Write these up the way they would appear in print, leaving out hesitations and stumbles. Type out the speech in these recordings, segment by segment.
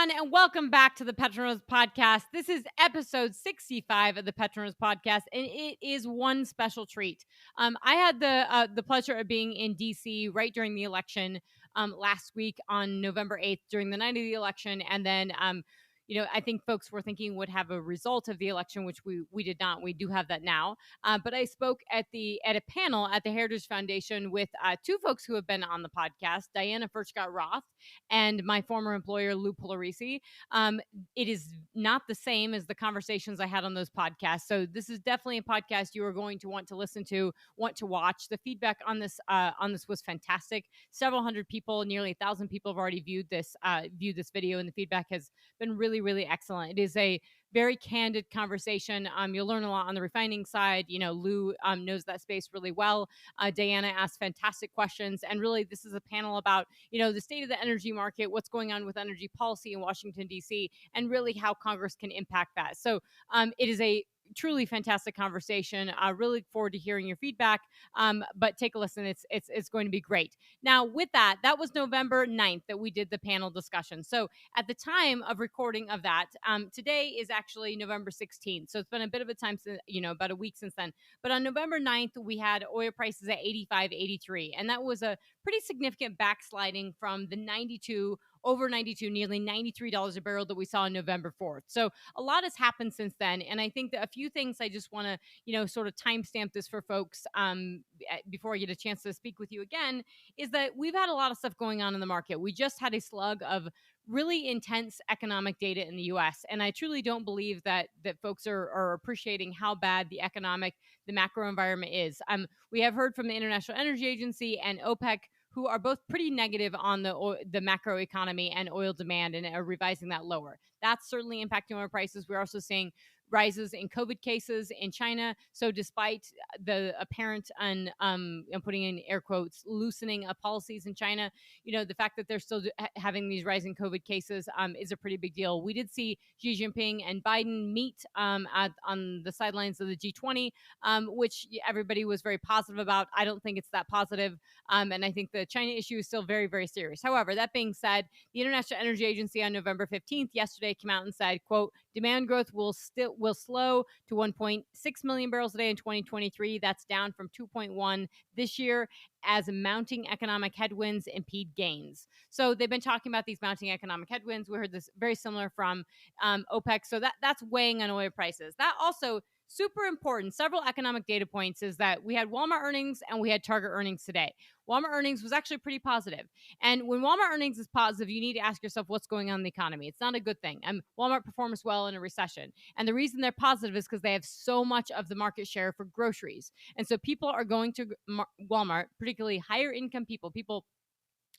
everyone, and welcome back to the Petronerds podcast. This is episode 65 of the Petronerds podcast, and it is one special treat. I had the pleasure of being in D.C. right during the election last week on November 8th, during the night of the election, and then I think folks were thinking would have a result of the election, which we did not. We do have that now. But I spoke at a panel at the Heritage Foundation with two folks who have been on the podcast, Diana Furtchgott-Roth and my former employer, Lou Pugliaresi. It is not the same as the conversations I had on those podcasts. So this is definitely a podcast you are going to want to listen to, want to watch. The feedback on this was fantastic. Several hundred people, nearly 1,000 people have already viewed this video, and the feedback has been really, really excellent. It is a very candid conversation. You'll learn a lot on the refining side. Lou knows that space really well. Diana asked fantastic questions, and really, this is a panel about the state of the energy market, what's going on with energy policy in Washington D.C., and really how Congress can impact that. So it is a truly fantastic conversation. I really look forward to hearing your feedback. But take a listen. It's going to be great. Now, with that was November 9th that we did the panel discussion. So at the time of recording of that, today is actually November 16th. So it's been a bit of a time since, about a week since then. But on November 9th, we had oil prices at 85.83. And that was a pretty significant backsliding from the over 92, nearly $93 a barrel that we saw on November 4th. So a lot has happened since then. And I think that a few things I just want to, sort of timestamp this for folks before I get a chance to speak with you again, is that we've had a lot of stuff going on in the market. We just had a slug of really intense economic data in the U.S. And I truly don't believe that folks are appreciating how bad the macro environment is. We have heard from the International Energy Agency and OPEC, who are both pretty negative on the macro economy and oil demand and are revising that lower. That's certainly impacting oil prices. We're also seeing rises in COVID cases in China. So despite the apparent, and I'm putting in air quotes, loosening of policies in China, the fact that they're still having these rising COVID cases is a pretty big deal. We did see Xi Jinping and Biden meet on the sidelines of the G20, which everybody was very positive about. I don't think it's that positive. And I think the China issue is still very, very serious. However, that being said, the International Energy Agency on November 15th yesterday came out and said, quote, demand growth will slow to 1.6 million barrels a day in 2023. That's down from 2.1 this year as mounting economic headwinds impede gains. So they've been talking about these mounting economic headwinds. We heard this very similar from OPEC. So that's weighing on oil prices. That also super important. Several economic data points is that we had Walmart earnings and we had Target earnings today. Walmart earnings was actually pretty positive. And when Walmart earnings is positive, you need to ask yourself what's going on in the economy. It's not a good thing. Walmart performs well in a recession. And the reason they're positive is because they have so much of the market share for groceries. And so people are going to Walmart, particularly higher income people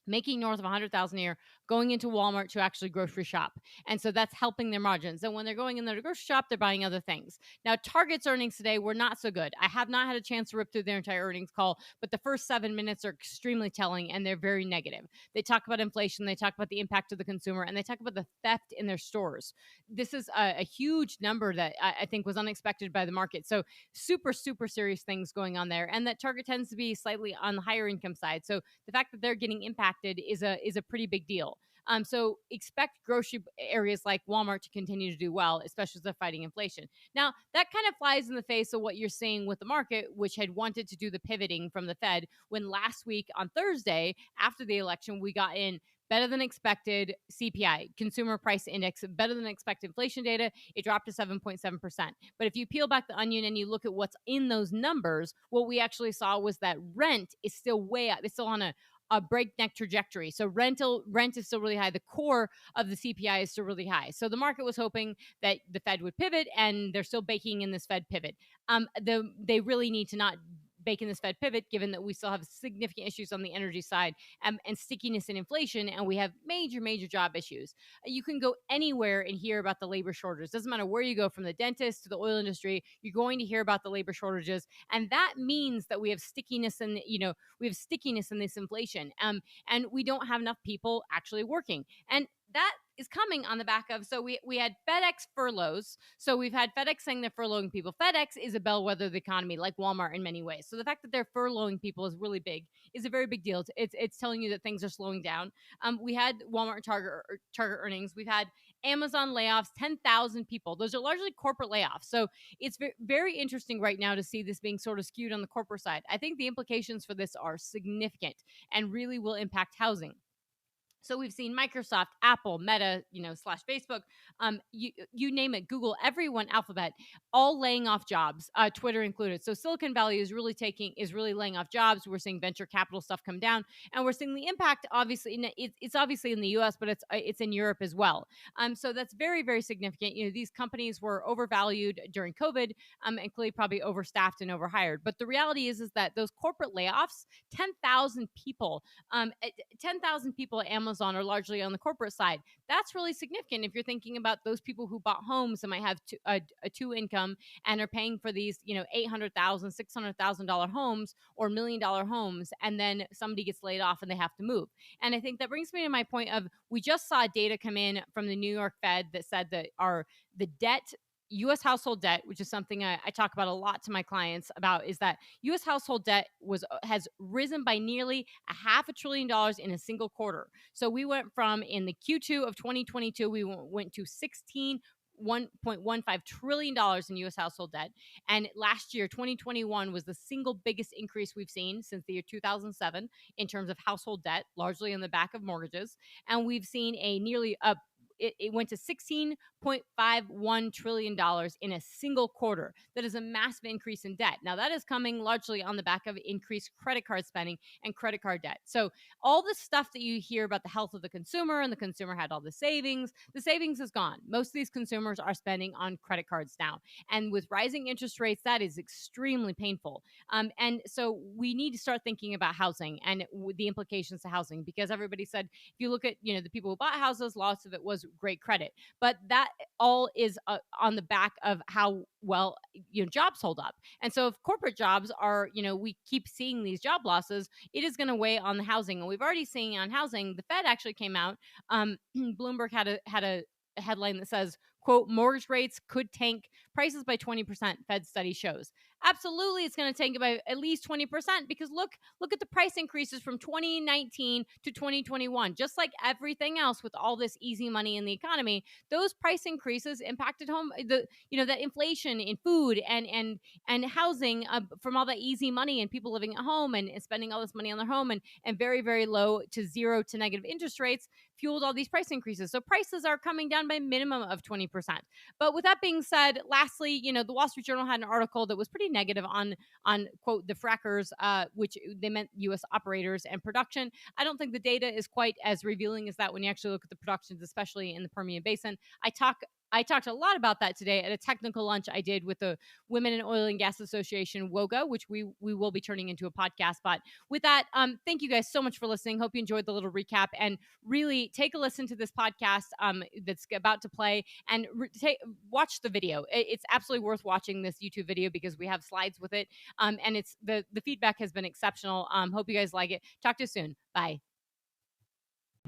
making north of 100,000 a year, going into Walmart to actually grocery shop. And so that's helping their margins. And when they're going in there to grocery shop, they're buying other things. Now, Target's earnings today were not so good. I have not had a chance to rip through their entire earnings call, but the first 7 minutes are extremely telling, and they're very negative. They talk about inflation, they talk about the impact of the consumer, and they talk about the theft in their stores. This is a huge number that I think was unexpected by the market. So super, super serious things going on there. And that Target tends to be slightly on the higher income side. So the fact that they're getting impacted is a pretty big deal. So expect grocery areas like Walmart to continue to do well, especially as they're fighting inflation. Now, that kind of flies in the face of what you're seeing with the market, which had wanted to do the pivoting from the Fed when last week on Thursday, after the election, we got in better than expected CPI, consumer price index, better than expected inflation data. It dropped to 7.7%. But if you peel back the onion and you look at what's in those numbers, what we actually saw was that rent is still way up. It's still on a breakneck trajectory. So rent is still really high. The core of the CPI is still really high. So the market was hoping that the Fed would pivot, and they're still baking in this Fed pivot. They really need to not bake in this Fed pivot, given that we still have significant issues on the energy side and stickiness in inflation, and we have major, major job issues. You can go anywhere and hear about the labor shortages. Doesn't matter where you go, from the dentist to the oil industry, you're going to hear about the labor shortages, and that means that we have stickiness in this inflation, and we don't have enough people actually working. And that is coming on the back of, so we had FedEx furloughs. So we've had FedEx saying they're furloughing people. FedEx is a bellwether of the economy, like Walmart in many ways. So the fact that they're furloughing people is really big, is a very big deal. It's telling you that things are slowing down. We had Walmart and Target earnings. We've had Amazon layoffs, 10,000 people. Those are largely corporate layoffs. So it's very interesting right now to see this being sort of skewed on the corporate side. I think the implications for this are significant and really will impact housing. So we've seen Microsoft, Apple, Meta, slash Facebook, you name it, Google, everyone, Alphabet, all laying off jobs, Twitter included. So Silicon Valley is really laying off jobs. We're seeing venture capital stuff come down, and we're seeing the impact. Obviously, it's obviously in the U.S., but it's in Europe as well. So that's very, very significant. These companies were overvalued during COVID, and clearly probably overstaffed and overhired. But the reality is that those corporate layoffs, 10,000 people, 10,000 people at Amazon are largely on the corporate side. That's really significant if you're thinking about those people who bought homes and might have a two income and are paying for these, $800,000, $600,000 homes or $1 million homes, and then somebody gets laid off and they have to move. And I think that brings me to my point of, we just saw data come in from the New York Fed that said that the debt, U.S. household debt, which is something I talk about a lot to my clients about, is that U.S. household debt has risen by nearly $500 billion in a single quarter. So we went from, in the Q2 of 2022, we went to $1.15 trillion in U.S. household debt. And last year, 2021, was the single biggest increase we've seen since the year 2007 in terms of household debt, largely on the back of mortgages. And we've seen it went to $16.51 trillion in a single quarter. That is a massive increase in debt. Now, that is coming largely on the back of increased credit card spending and credit card debt. So all the stuff that you hear about the health of the consumer, and the consumer had all the savings is gone. Most of these consumers are spending on credit cards now. And with rising interest rates, that is extremely painful. And so we need to start thinking about housing and the implications to housing, because everybody said, if you look at, the people who bought houses, lots of it was great credit. But that all is on the back of how well jobs hold up. And so if corporate jobs are, we keep seeing these job losses, it is going to weigh on the housing. And we've already seen on housing, the Fed actually came out. Bloomberg had a headline that says, quote, mortgage rates could tank prices by 20%, Fed study shows. Absolutely, it's going to tank by at least 20%, because look at the price increases from 2019 to 2021. Just like everything else with all this easy money in the economy, those price increases impacted that inflation in food and housing from all that easy money and people living at home and spending all this money on their home, and very, very low to zero to negative interest rates fueled all these price increases. So prices are coming down by a minimum of 20%. But with that being said, lastly, the Wall Street Journal had an article that was pretty negative on quote, the frackers, which they meant U.S. operators and production. I don't think the data is quite as revealing as that when you actually look at the productions, especially in the Permian Basin. I talked a lot about that today at a technical lunch I did with the Women in Oil and Gas Association, WOGA, which we will be turning into a podcast. But with that, thank you guys so much for listening. Hope you enjoyed the little recap, and really take a listen to this podcast that's about to play, and watch the video. It's absolutely worth watching this YouTube video because we have slides with it, and it's the feedback has been exceptional. Hope you guys like it. Talk to you soon. Bye.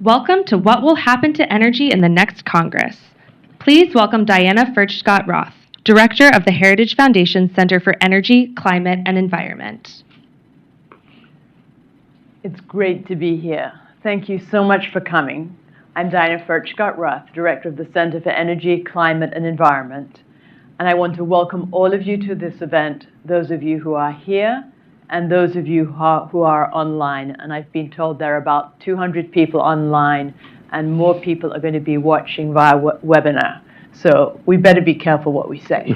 Welcome to What Will Happen to Energy in the Next Congress. Please welcome Diana Furtchgott-Roth, Director of the Heritage Foundation Center for Energy, Climate, and Environment. It's great to be here. Thank you so much for coming. I'm Diana Furtchgott-Roth, Director of the Center for Energy, Climate, and Environment. And I want to welcome all of you to this event, those of you who are here and those of you who are online. And I've been told there are about 200 people online, and more people are going to be watching via webinar. So we better be careful what we say.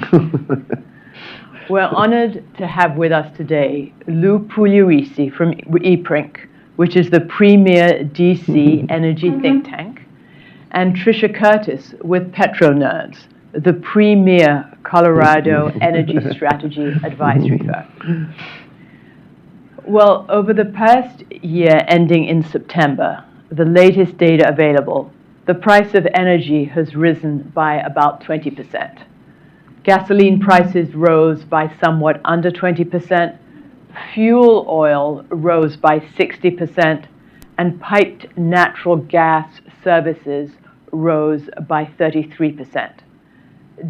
We're honored to have with us today Lou Pugliaresi from ePrink, which is the premier DC energy think tank, and Trisha Curtis with Petronerds, the premier Colorado energy strategy advisory firm. Well, over the past year ending in September, the latest data available, the price of energy has risen by about 20%. Gasoline prices rose by somewhat under 20%, fuel oil rose by 60%, and piped natural gas services rose by 33%.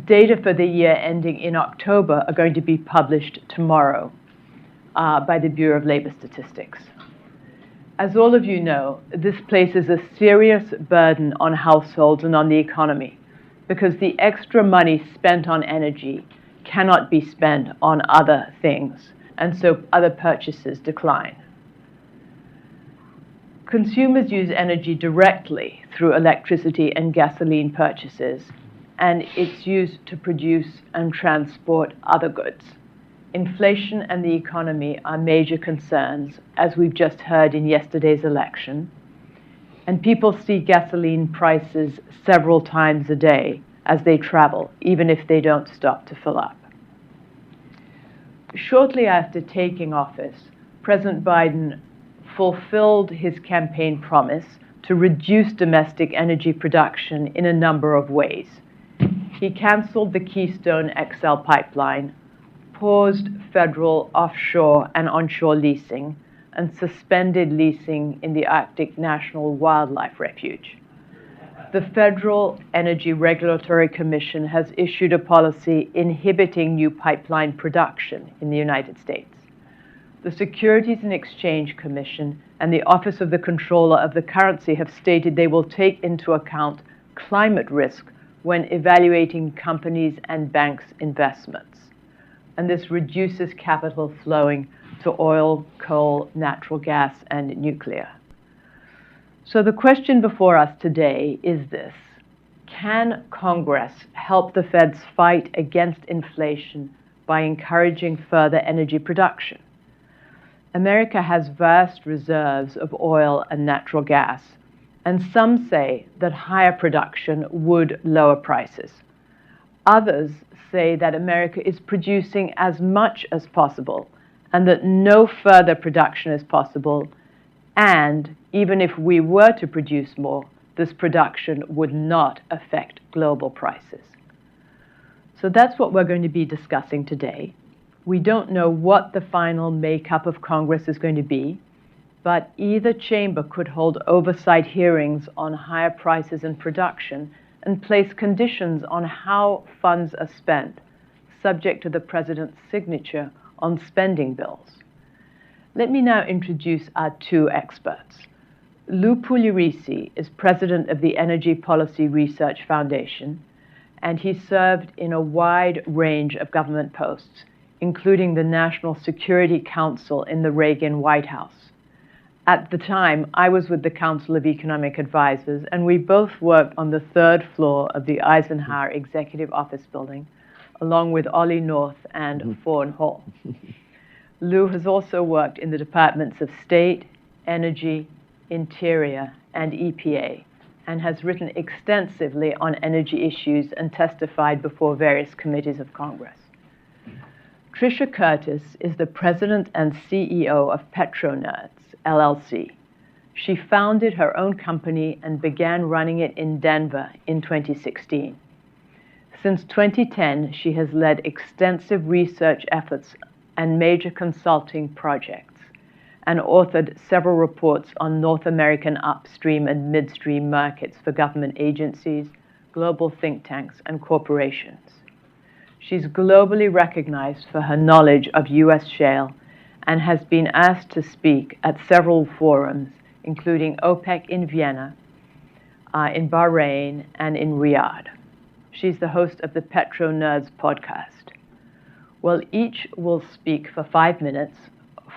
Data for the year ending in October are going to be published tomorrow by the Bureau of Labor Statistics. As all of you know, this places a serious burden on households and on the economy because the extra money spent on energy cannot be spent on other things, and so other purchases decline. Consumers use energy directly through electricity and gasoline purchases, and it's used to produce and transport other goods. Inflation and the economy are major concerns, as we've just heard in yesterday's election, and people see gasoline prices several times a day as they travel, even if they don't stop to fill up. Shortly after taking office, President Biden fulfilled his campaign promise to reduce domestic energy production in a number of ways. He canceled the Keystone XL pipeline, paused federal offshore and onshore leasing, and suspended leasing in the Arctic National Wildlife Refuge. The Federal Energy Regulatory Commission has issued a policy inhibiting new pipeline production in the United States. The Securities and Exchange Commission and the Office of the Comptroller of the Currency have stated they will take into account climate risk when evaluating companies' and banks' investments. And this reduces capital flowing to oil, coal, natural gas, and nuclear. So the question before us today is this: can Congress help the Feds fight against inflation by encouraging further energy production? America has vast reserves of oil and natural gas, and some say that higher production would lower prices. Others say that America is producing as much as possible and that no further production is possible, and even if we were to produce more, this production would not affect global prices. So that's what we're going to be discussing today. We don't know what the final makeup of Congress is going to be, but either chamber could hold oversight hearings on higher prices and production and place conditions on how funds are spent, subject to the president's signature on spending bills. Let me now introduce our two experts. Lou Pugliaresi is president of the Energy Policy Research Foundation, and he served in a wide range of government posts, including the National Security Council in the Reagan White House. At the time, I was with the Council of Economic Advisors, and we both worked on the third floor of the Eisenhower Executive Office Building, along with Ollie North and Fawn Hall. Lou has also worked in the Departments of State, Energy, Interior, and EPA, and has written extensively on energy issues and testified before various committees of Congress. Trisha Curtis is the president and CEO of Petronerds, LLC. She founded her own company and began running it in Denver in 2016. Since 2010, she has led extensive research efforts and major consulting projects, and authored several reports on North American upstream and midstream markets for government agencies, global think tanks, and corporations. She's globally recognized for her knowledge of U.S. shale and has been asked to speak at several forums, including OPEC in Vienna, in Bahrain, and in Riyadh. She's the host of the Petronerds podcast. Well, each will speak for 5 minutes,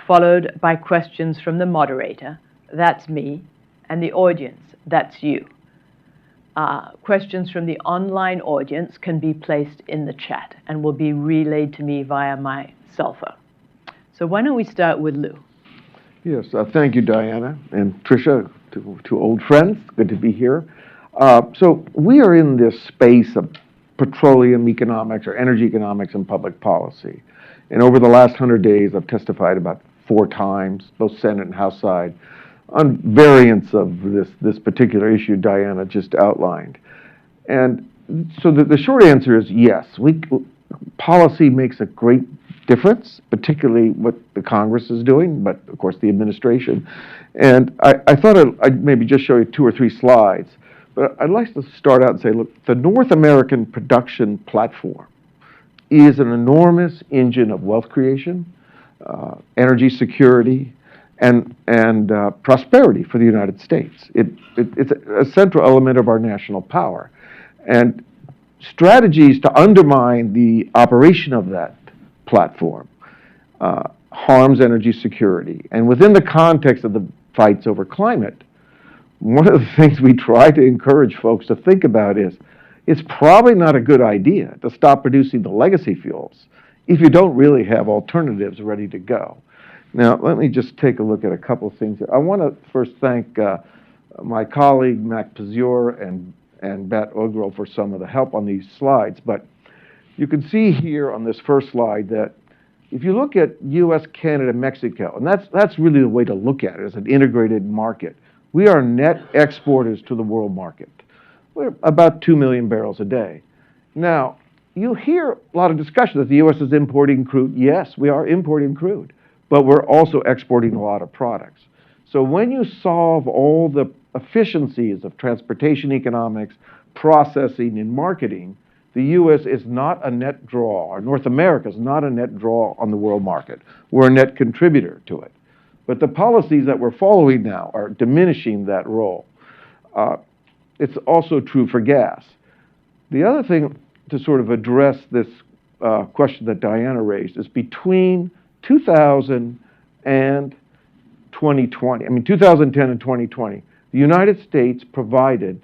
followed by questions from the moderator, that's me, and the audience, that's you. Questions from the online audience can be placed in the chat and will be relayed to me via my cell phone. So why don't we start with Lou? Yes, thank you, Diana, and Trisha, two old friends. Good to be here. So we are in this space of petroleum economics or energy economics and public policy. And over the last 100 days, I've testified about 4 times, both Senate and House side, on variants of this particular issue Diana just outlined. And so the short answer is yes. Policy makes a great difference, particularly what the Congress is doing, but of course the administration. And I thought I'd maybe just show you 2 or 3 slides. But I'd like to start out and say, look, the North American production platform is an enormous engine of wealth creation, energy security, and prosperity for the United States. It's a central element of our national power. And strategies to undermine the operation of that platform harms energy security. And within the context of the fights over climate, one of the things we try to encourage folks to think about is it's probably not a good idea to stop producing the legacy fuels if you don't really have alternatives ready to go. Now, let me just take a look at a couple of things here. I want to first thank my colleague, Mac Pazur, and Bat Ogrel for some of the help on these slides. But you can see here on this first slide that if you look at U.S., Canada, Mexico, and that's really the way to look at it as an integrated market, we are net exporters to the world market. We're about 2 million barrels a day. Now, you hear a lot of discussion that the U.S. is importing crude. Yes, we are importing crude, but we're also exporting a lot of products. So when you solve all the efficiencies of transportation economics, processing, and marketing, the U.S. is not a net draw, or North America is not a net draw on the world market. We're a net contributor to it. But the policies that we're following now are diminishing that role. It's also true for gas. The other thing to sort of address this question that Diana raised is between 2000 and 2020, 2010 and 2020, the United States provided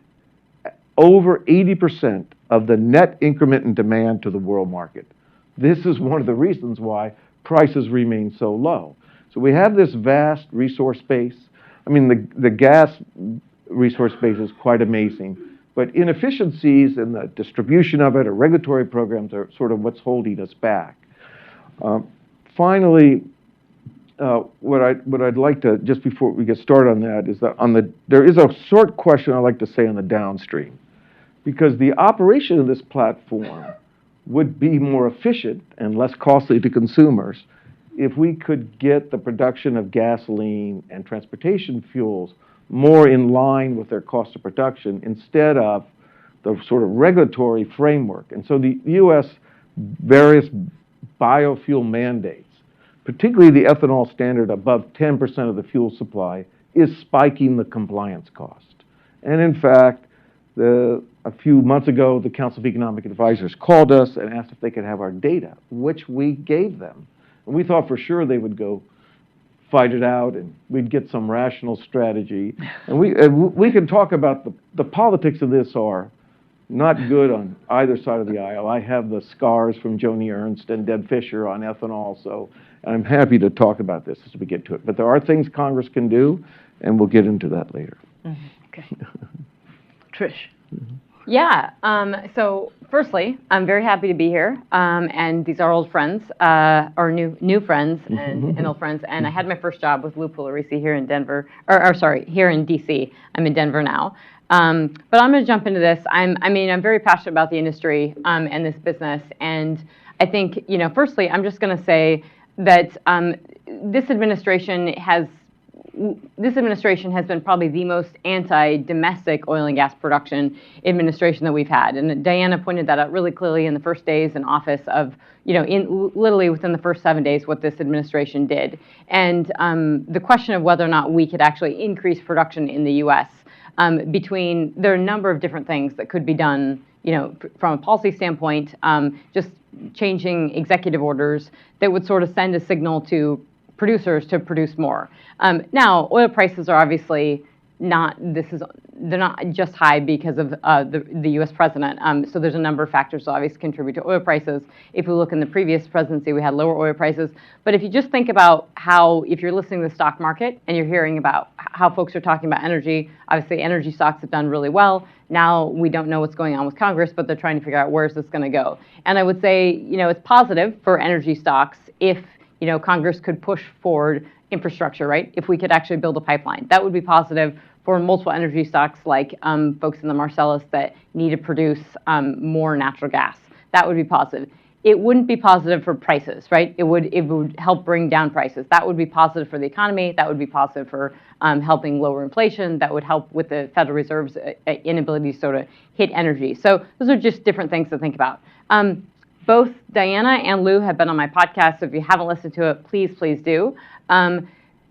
over 80% of the net increment in demand to the world market. This is one of the reasons why prices remain so low. So we have this vast resource base. The gas resource base is quite amazing, but inefficiencies in the distribution of it or regulatory programs are sort of what's holding us back. Finally, what I'd like to, just before we get started on that, is that there is a short question I'd like to say on the downstream, because the operation of this platform would be more efficient and less costly to consumers if we could get the production of gasoline and transportation fuels more in line with their cost of production instead of the sort of regulatory framework. And so the U.S. various biofuel mandates, particularly the ethanol standard above 10% of the fuel supply, is spiking the compliance cost. And in fact, a few months ago, the Council of Economic Advisors called us and asked if they could have our data, which we gave them. And we thought for sure they would go fight it out and we'd get some rational strategy. And we can talk about the politics of this are not good on either side of the aisle. I have the scars from Joni Ernst and Deb Fisher on ethanol, so I'm happy to talk about this as we get to it. But there are things Congress can do, and we'll get into that later. Mm-hmm. Okay. Trish. Mm-hmm. Yeah. So firstly, I'm very happy to be here. And these are old friends, or new friends and old friends. And I had my first job with Lou Pugliaresi here in Denver, here in DC. I'm in Denver now. But I'm going to jump into this. I'm very passionate about the industry and this business. And I think, firstly, I'm just going to say that this administration has been probably the most anti-domestic oil and gas production administration that we've had. And Diana pointed that out really clearly in the first days in office of, literally within the first 7 days, what this administration did. And the question of whether or not we could actually increase production in the U.S. There are a number of different things that could be done, from a policy standpoint, just changing executive orders that would sort of send a signal to producers to produce more. Now, oil prices are obviously they're not just high because of the U.S. president. So there's a number of factors that obviously contribute to oil prices. If we look in the previous presidency, we had lower oil prices. But if you just think about if you're listening to the stock market and you're hearing about how folks are talking about energy, obviously energy stocks have done really well. Now we don't know what's going on with Congress, but they're trying to figure out where's this going to go. And I would say, it's positive for energy stocks if Congress could push forward infrastructure, right? If we could actually build a pipeline, that would be positive for multiple energy stocks like folks in the Marcellus that need to produce more natural gas. That would be positive. it wouldn't be positive for prices, right? It would help bring down prices. That would be positive for the economy. That would be positive for helping lower inflation. That would help with the Federal Reserve's inability to sort of hit energy. So those are just different things to think about. Both Diana and Lou have been on my podcast, so if you haven't listened to it, please do.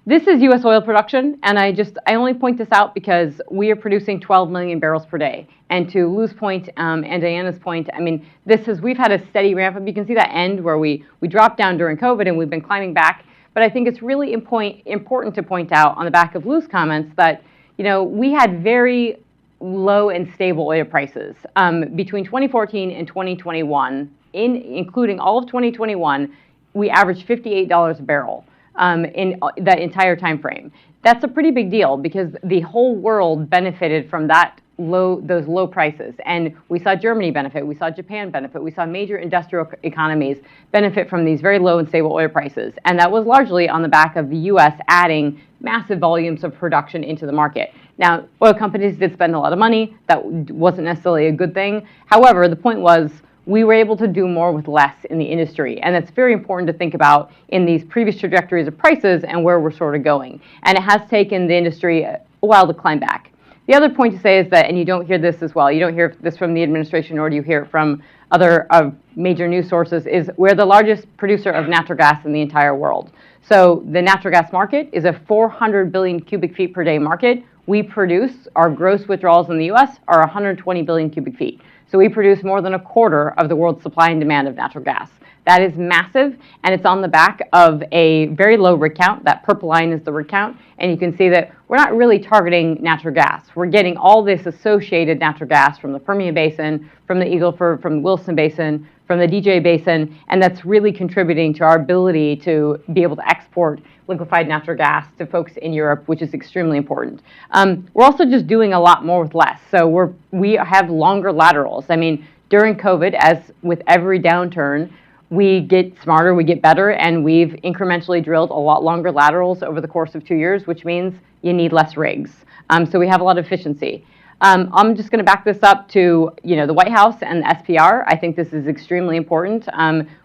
This is U.S. oil production, and I only point this out because we are producing 12 million barrels per day. And to Lou's point and Diana's point, I mean, we've had a steady ramp up. You can see that end where we dropped down during COVID and we've been climbing back. But I think it's really important to point out on the back of Lou's comments that, we had very low and stable oil prices between 2014 and 2021, including all of 2021, we averaged $58 a barrel. In that entire time frame. That's a pretty big deal because the whole world benefited from those low prices. And we saw Germany benefit, we saw Japan benefit, we saw major industrial economies benefit from these very low and stable oil prices. And that was largely on the back of the US adding massive volumes of production into the market. Now, oil companies did spend a lot of money. That wasn't necessarily a good thing. However, the point was, we were able to do more with less in the industry. And that's very important to think about in these previous trajectories of prices and where we're sort of going. And it has taken the industry a while to climb back. The other point to say is that, and you don't hear this as well, you don't hear this from the administration, nor do you hear it from other major news sources, is we're the largest producer of natural gas in the entire world. So the natural gas market is a 400 billion cubic feet per day market. We produce, our gross withdrawals in the US are 120 billion cubic feet. So we produce more than a quarter of the world's supply and demand of natural gas. That is massive, and it's on the back of a very low rig count. That purple line is the rig count, and you can see that we're not really targeting natural gas. We're getting all this associated natural gas from the Permian Basin, from the Eagle Ford, from the Williston Basin, from the DJ Basin, and that's really contributing to our ability to be able to export liquefied natural gas to folks in Europe, which is extremely important. We're also just doing a lot more with less. So we have longer laterals. I mean, during COVID, as with every downturn, we get smarter, we get better, and we've incrementally drilled a lot longer laterals over the course of 2 years, which means you need less rigs. So we have a lot of efficiency. I'm just going to back this up to the White House and the SPR. I think this is extremely important.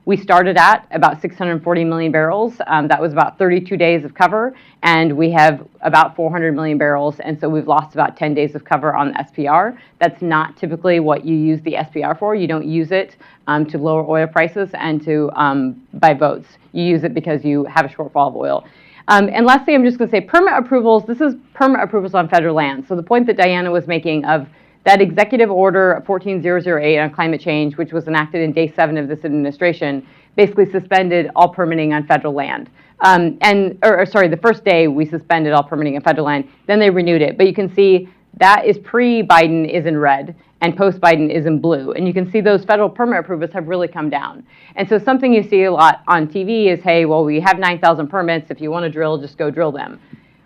We started at about 640 million barrels. That was about 32 days of cover, and we have about 400 million barrels, and so we've lost about 10 days of cover on the SPR. That's not typically what you use the SPR for. You don't use it to lower oil prices and to buy votes. You use it because you have a shortfall of oil. And lastly, I'm just going to say permit approvals. This is permit approvals on federal land. So the point that Diana was making of that executive order 14008 on climate change, which was enacted in day 7 of this administration, basically suspended all permitting on federal land. The first day we suspended all permitting on federal land. Then they renewed it. But you can see that is pre-Biden is in red, and post-Biden is in blue. And you can see those federal permit approvals have really come down. And so something you see a lot on TV is, hey, well, we have 9,000 permits. If you want to drill, just go drill them.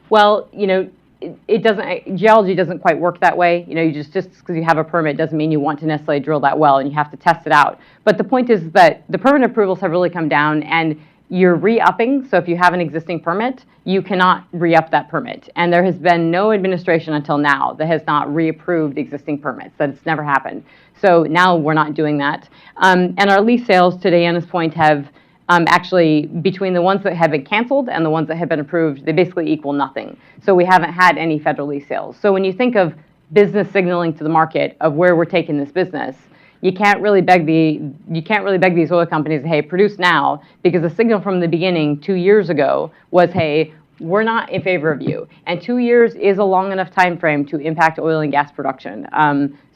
Well, geology doesn't quite work that way. Just because you have a permit doesn't mean you want to necessarily drill that well, and you have to test it out. But the point is that the permit approvals have really come down, and you're re-upping. So if you have an existing permit, you cannot re-up that permit. And there has been no administration until now that has not reapproved existing permits. That's never happened. So now we're not doing that. And our lease sales, to Diana's point, have actually, between the ones that have been canceled and the ones that have been approved, they basically equal nothing. So we haven't had any federal lease sales. So when you think of business signaling to the market of where we're taking this business, you can't really beg these oil companies, hey, produce now, because the signal from the beginning 2 years ago was, hey, we're not in favor of you. And 2 years is a long enough time frame to impact oil and gas production.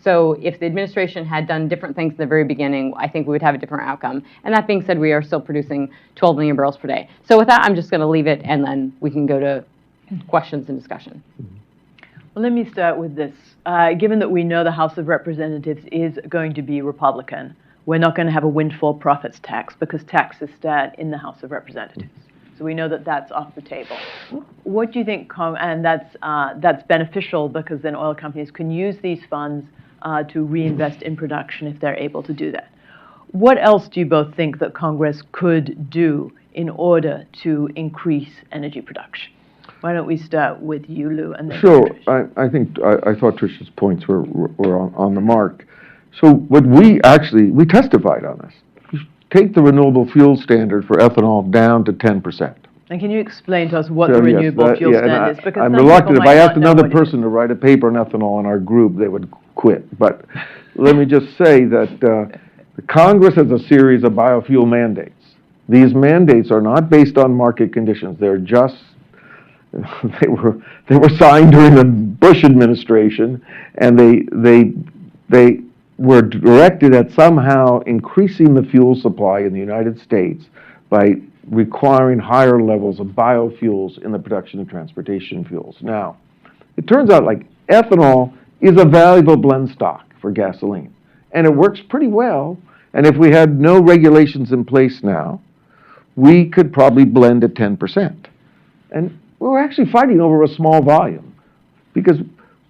So if the administration had done different things in the very beginning, I think we would have a different outcome. And that being said, we are still producing 12 million barrels per day. So with that, I'm just going to leave it, and then we can go to questions and discussion. Well, let me start with this. Given that we know the House of Representatives is going to be Republican, we're not going to have a windfall profits tax because taxes start in the House of Representatives. So we know that that's off the table. What do you think, and that's beneficial because then oil companies can use these funds to reinvest in production if they're able to do that. What else do you both think that Congress could do in order to increase energy production? Why don't we start with you, Lou, and then Sure. I think I thought Trisha's points were on the mark. So what we testified on this. We take the renewable fuel standard for ethanol down to 10%. And can you explain to us what So, the yes, renewable fuel yeah, and standard is? Because I'm some reluctant. people If I might asked not know another what it is. person to write a paper on ethanol in our group, they would quit. But let me just say that the Congress has a series of biofuel mandates. These mandates are not based on market conditions. They're just they were signed during the Bush administration, and they were directed at somehow increasing the fuel supply in the United States by requiring higher levels of biofuels in the production of transportation fuels. Now, it turns out like ethanol is a valuable blend stock for gasoline, and it works pretty well. And if we had no regulations in place now, we could probably blend at 10%. And we're actually fighting over a small volume because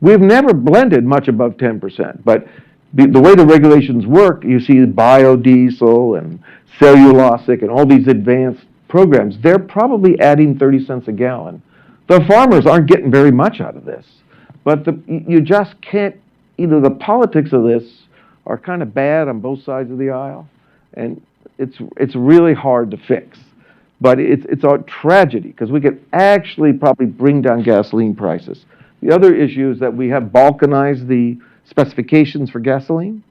we've never blended much above 10%. But the way the regulations work, you see biodiesel and cellulosic and all these advanced programs, they're probably adding 30 cents a gallon. The farmers aren't getting very much out of this. But you just can't, the politics of this are kind of bad on both sides of the aisle. And it's really hard to fix. But it's a tragedy because we could actually probably bring down gasoline prices. The other issue is that we have balkanized the specifications for gasoline.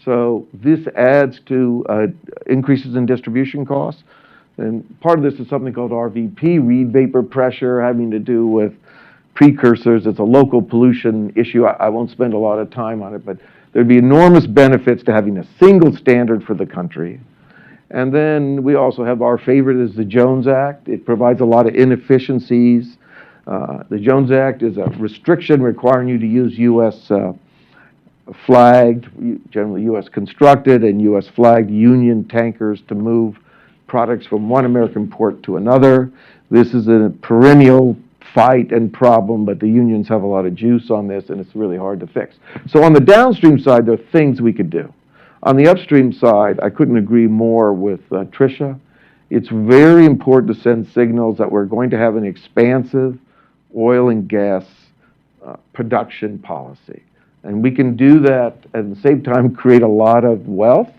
So this adds to increases in distribution costs. And part of this is something called RVP, reed vapor pressure, having to do with precursors. It's a local pollution issue. I won't spend a lot of time on it, but there'd be enormous benefits to having a single standard for the country. And then we also have our favorite is the Jones Act. It provides a lot of inefficiencies. The Jones Act is a restriction requiring you to use U.S. Flagged, generally U.S. constructed and U.S. flagged union tankers to move products from one American port to another. This is a perennial fight and problem, but the unions have a lot of juice on this, and it's really hard to fix. So on the downstream side, there are things we could do. On the upstream side, I couldn't agree more with Trisha. It's very important to send signals that we're going to have an expansive oil and gas production policy. And we can do that and at the same time create a lot of wealth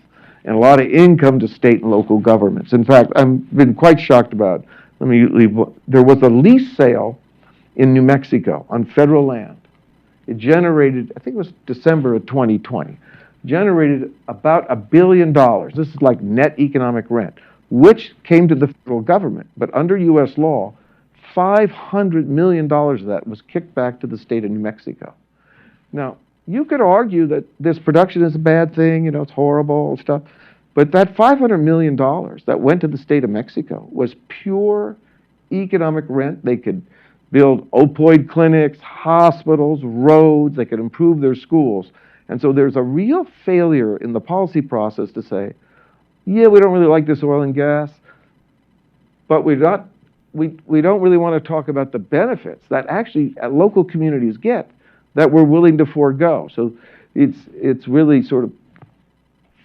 and a lot of income to state and local governments. In fact, I've been quite shocked about, there was a lease sale in New Mexico on federal land. It generated, I think it was December of 2020, generated about $1 billion. This is like net economic rent, which came to the federal government. But under U.S. law, $500 million of that was kicked back to the state of New Mexico. Now, you could argue that this production is a bad thing, it's horrible stuff, but that $500 million that went to the state of Mexico was pure economic rent. They could build opioid clinics, hospitals, roads, they could improve their schools. And so there's a real failure in the policy process to say, yeah, we don't really like this oil and gas, but we don't really want to talk about the benefits that actually local communities get that we're willing to forego. So it's really sort of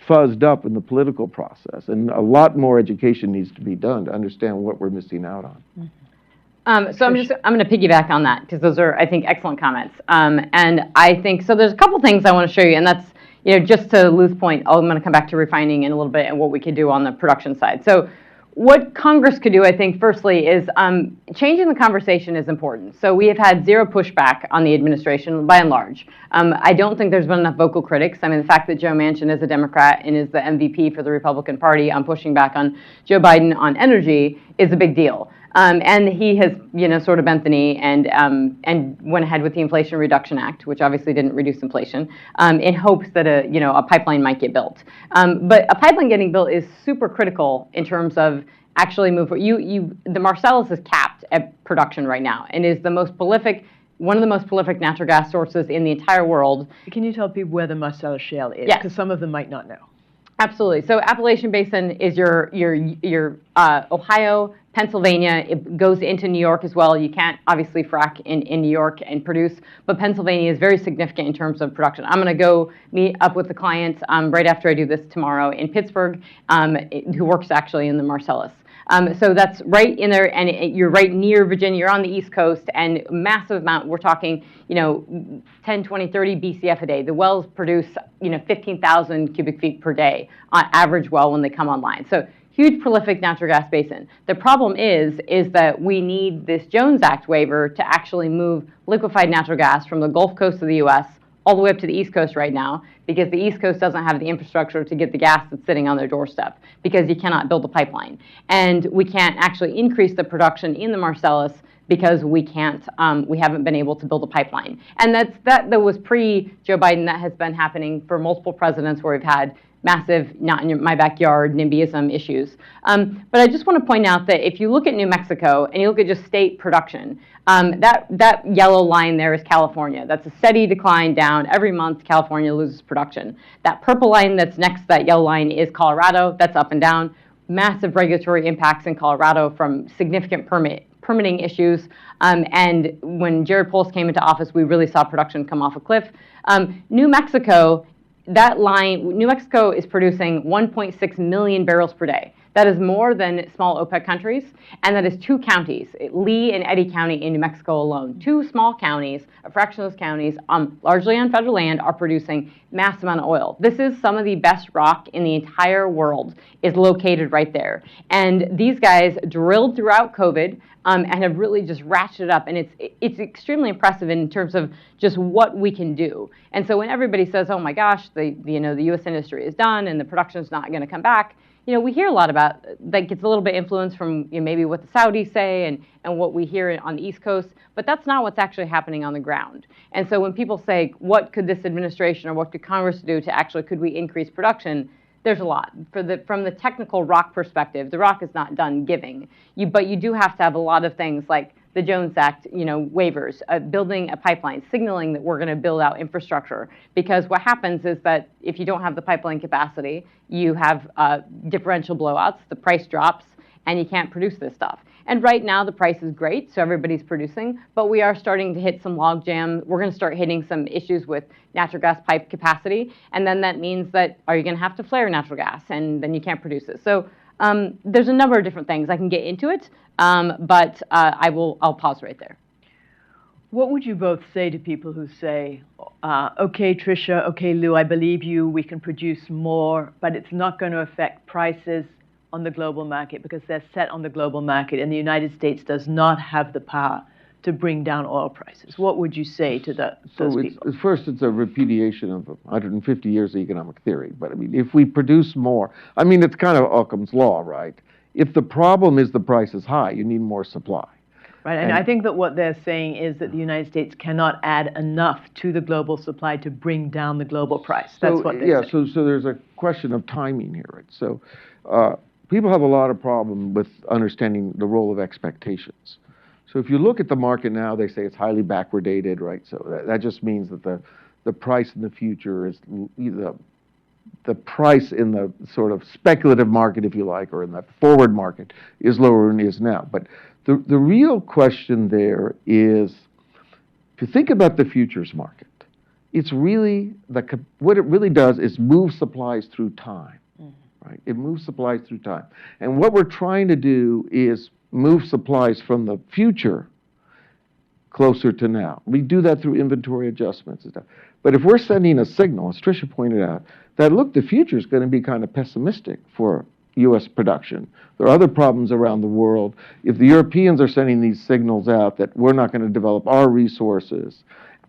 fuzzed up in the political process, and a lot more education needs to be done to understand what we're missing out on. So I'm going to piggyback on that because those are, I think, excellent comments. And I think, so there's a couple things I want to show you, and that's, just to Lou's point, I'm going to come back to refining in a little bit and what we could do on the production side. So what Congress could do, I think, firstly, is changing the conversation is important. So we have had zero pushback on the administration by and large. I don't think there's been enough vocal critics. I mean, the fact that Joe Manchin is a Democrat and is the MVP for the Republican Party on pushing back on Joe Biden on energy is a big deal. And he has, sort of bent the knee and went ahead with the Inflation Reduction Act, which obviously didn't reduce inflation, in hopes that a pipeline might get built. But a pipeline getting built is super critical in terms of actually the Marcellus is capped at production right now and is one of the most prolific natural gas sources in the entire world. Can you tell people where the Marcellus Shale is? Yes. Because some of them might not know. Absolutely. So Appalachian Basin is your Ohio, Pennsylvania, it goes into New York as well. You can't obviously frack in New York and produce, but Pennsylvania is very significant in terms of production. I'm going to go meet up with the client right after I do this tomorrow in Pittsburgh, who works actually in the Marcellus. So that's right in there, and you're right near Virginia. You're on the East Coast, and massive amount. We're talking, 10, 20, 30 BCF a day. The wells produce, 15,000 cubic feet per day on average well when they come online. So huge prolific natural gas basin. The problem is that we need this Jones Act waiver to actually move liquefied natural gas from the Gulf Coast of the U.S. all the way up to the East Coast right now, because the East Coast doesn't have the infrastructure to get the gas that's sitting on their doorstep, because you cannot build a pipeline. And we can't actually increase the production in the Marcellus because we haven't been able to build a pipeline. And that was pre-Joe Biden. That has been happening for multiple presidents where we've had massive, not in my backyard, NIMBYism issues. But I just want to point out that if you look at New Mexico and you look at just state production, that yellow line there is California. That's a steady decline down. Every month, California loses production. That purple line that's next to that yellow line is Colorado. That's up and down. Massive regulatory impacts in Colorado from significant permitting issues. And when Jared Polis came into office, we really saw production come off a cliff. New Mexico, that line, New Mexico is producing 1.6 million barrels per day. That is more than small OPEC countries, and that is 2 counties, Lee and Eddy County in New Mexico alone. 2 small counties, a fraction of those counties, largely on federal land, are producing massive amount of oil. This is some of the best rock in the entire world is located right there. And these guys drilled throughout COVID and have really just ratcheted up, and it's extremely impressive in terms of just what we can do. And so when everybody says, "Oh my gosh, the U.S. industry is done and the production is not going to come back," we hear a lot about that. Gets a little bit influenced from maybe what the Saudis say and what we hear on the East Coast, but that's not what's actually happening on the ground. And so when people say, "What could this administration or what could Congress do to actually could we increase production?" There's a lot. From the technical rock perspective, the rock is not done giving. But you do have to have a lot of things like the Jones Act, waivers, building a pipeline, signaling that we're going to build out infrastructure. Because what happens is that if you don't have the pipeline capacity, you have differential blowouts, the price drops, and you can't produce this stuff. And right now the price is great, so everybody's producing, but we are starting to hit some log jam. We're going to start hitting some issues with natural gas pipe capacity, and then that means that are you going to have to flare natural gas, and then you can't produce it. So there's a number of different things. I can get into it, but I'll pause right there. What would you both say to people who say, okay, Trisha, okay, Lou, I believe you, we can produce more, but it's not going to affect prices on the global market because they're set on the global market, and the United States does not have the power to bring down oil prices? What would you say to those people? First, it's a repudiation of 150 years of economic theory. But I mean, if we produce more, it's kind of Occam's law, right? If the problem is the price is high, you need more supply. Right, and I think that what they're saying is that the United States cannot add enough to the global supply to bring down the global price. That's what they're saying. So there's a question of timing here, right? So people have a lot of problem with understanding the role of expectations. So if you look at the market now, they say it's highly backwardated, right? So that just means that the price in the future is the price in the sort of speculative market, if you like, or in the forward market is lower than it is now. But the real question there is, if you think about the futures market, it's really what it really does is move supplies through time, right? It moves supplies through time, and what we're trying to do is move supplies from the future closer to now. We do that through inventory adjustments and stuff. But if we're sending a signal, as Trisha pointed out, that look, the future is going to be kind of pessimistic for U.S. production. There are other problems around the world. If the Europeans are sending these signals out that we're not going to develop our resources,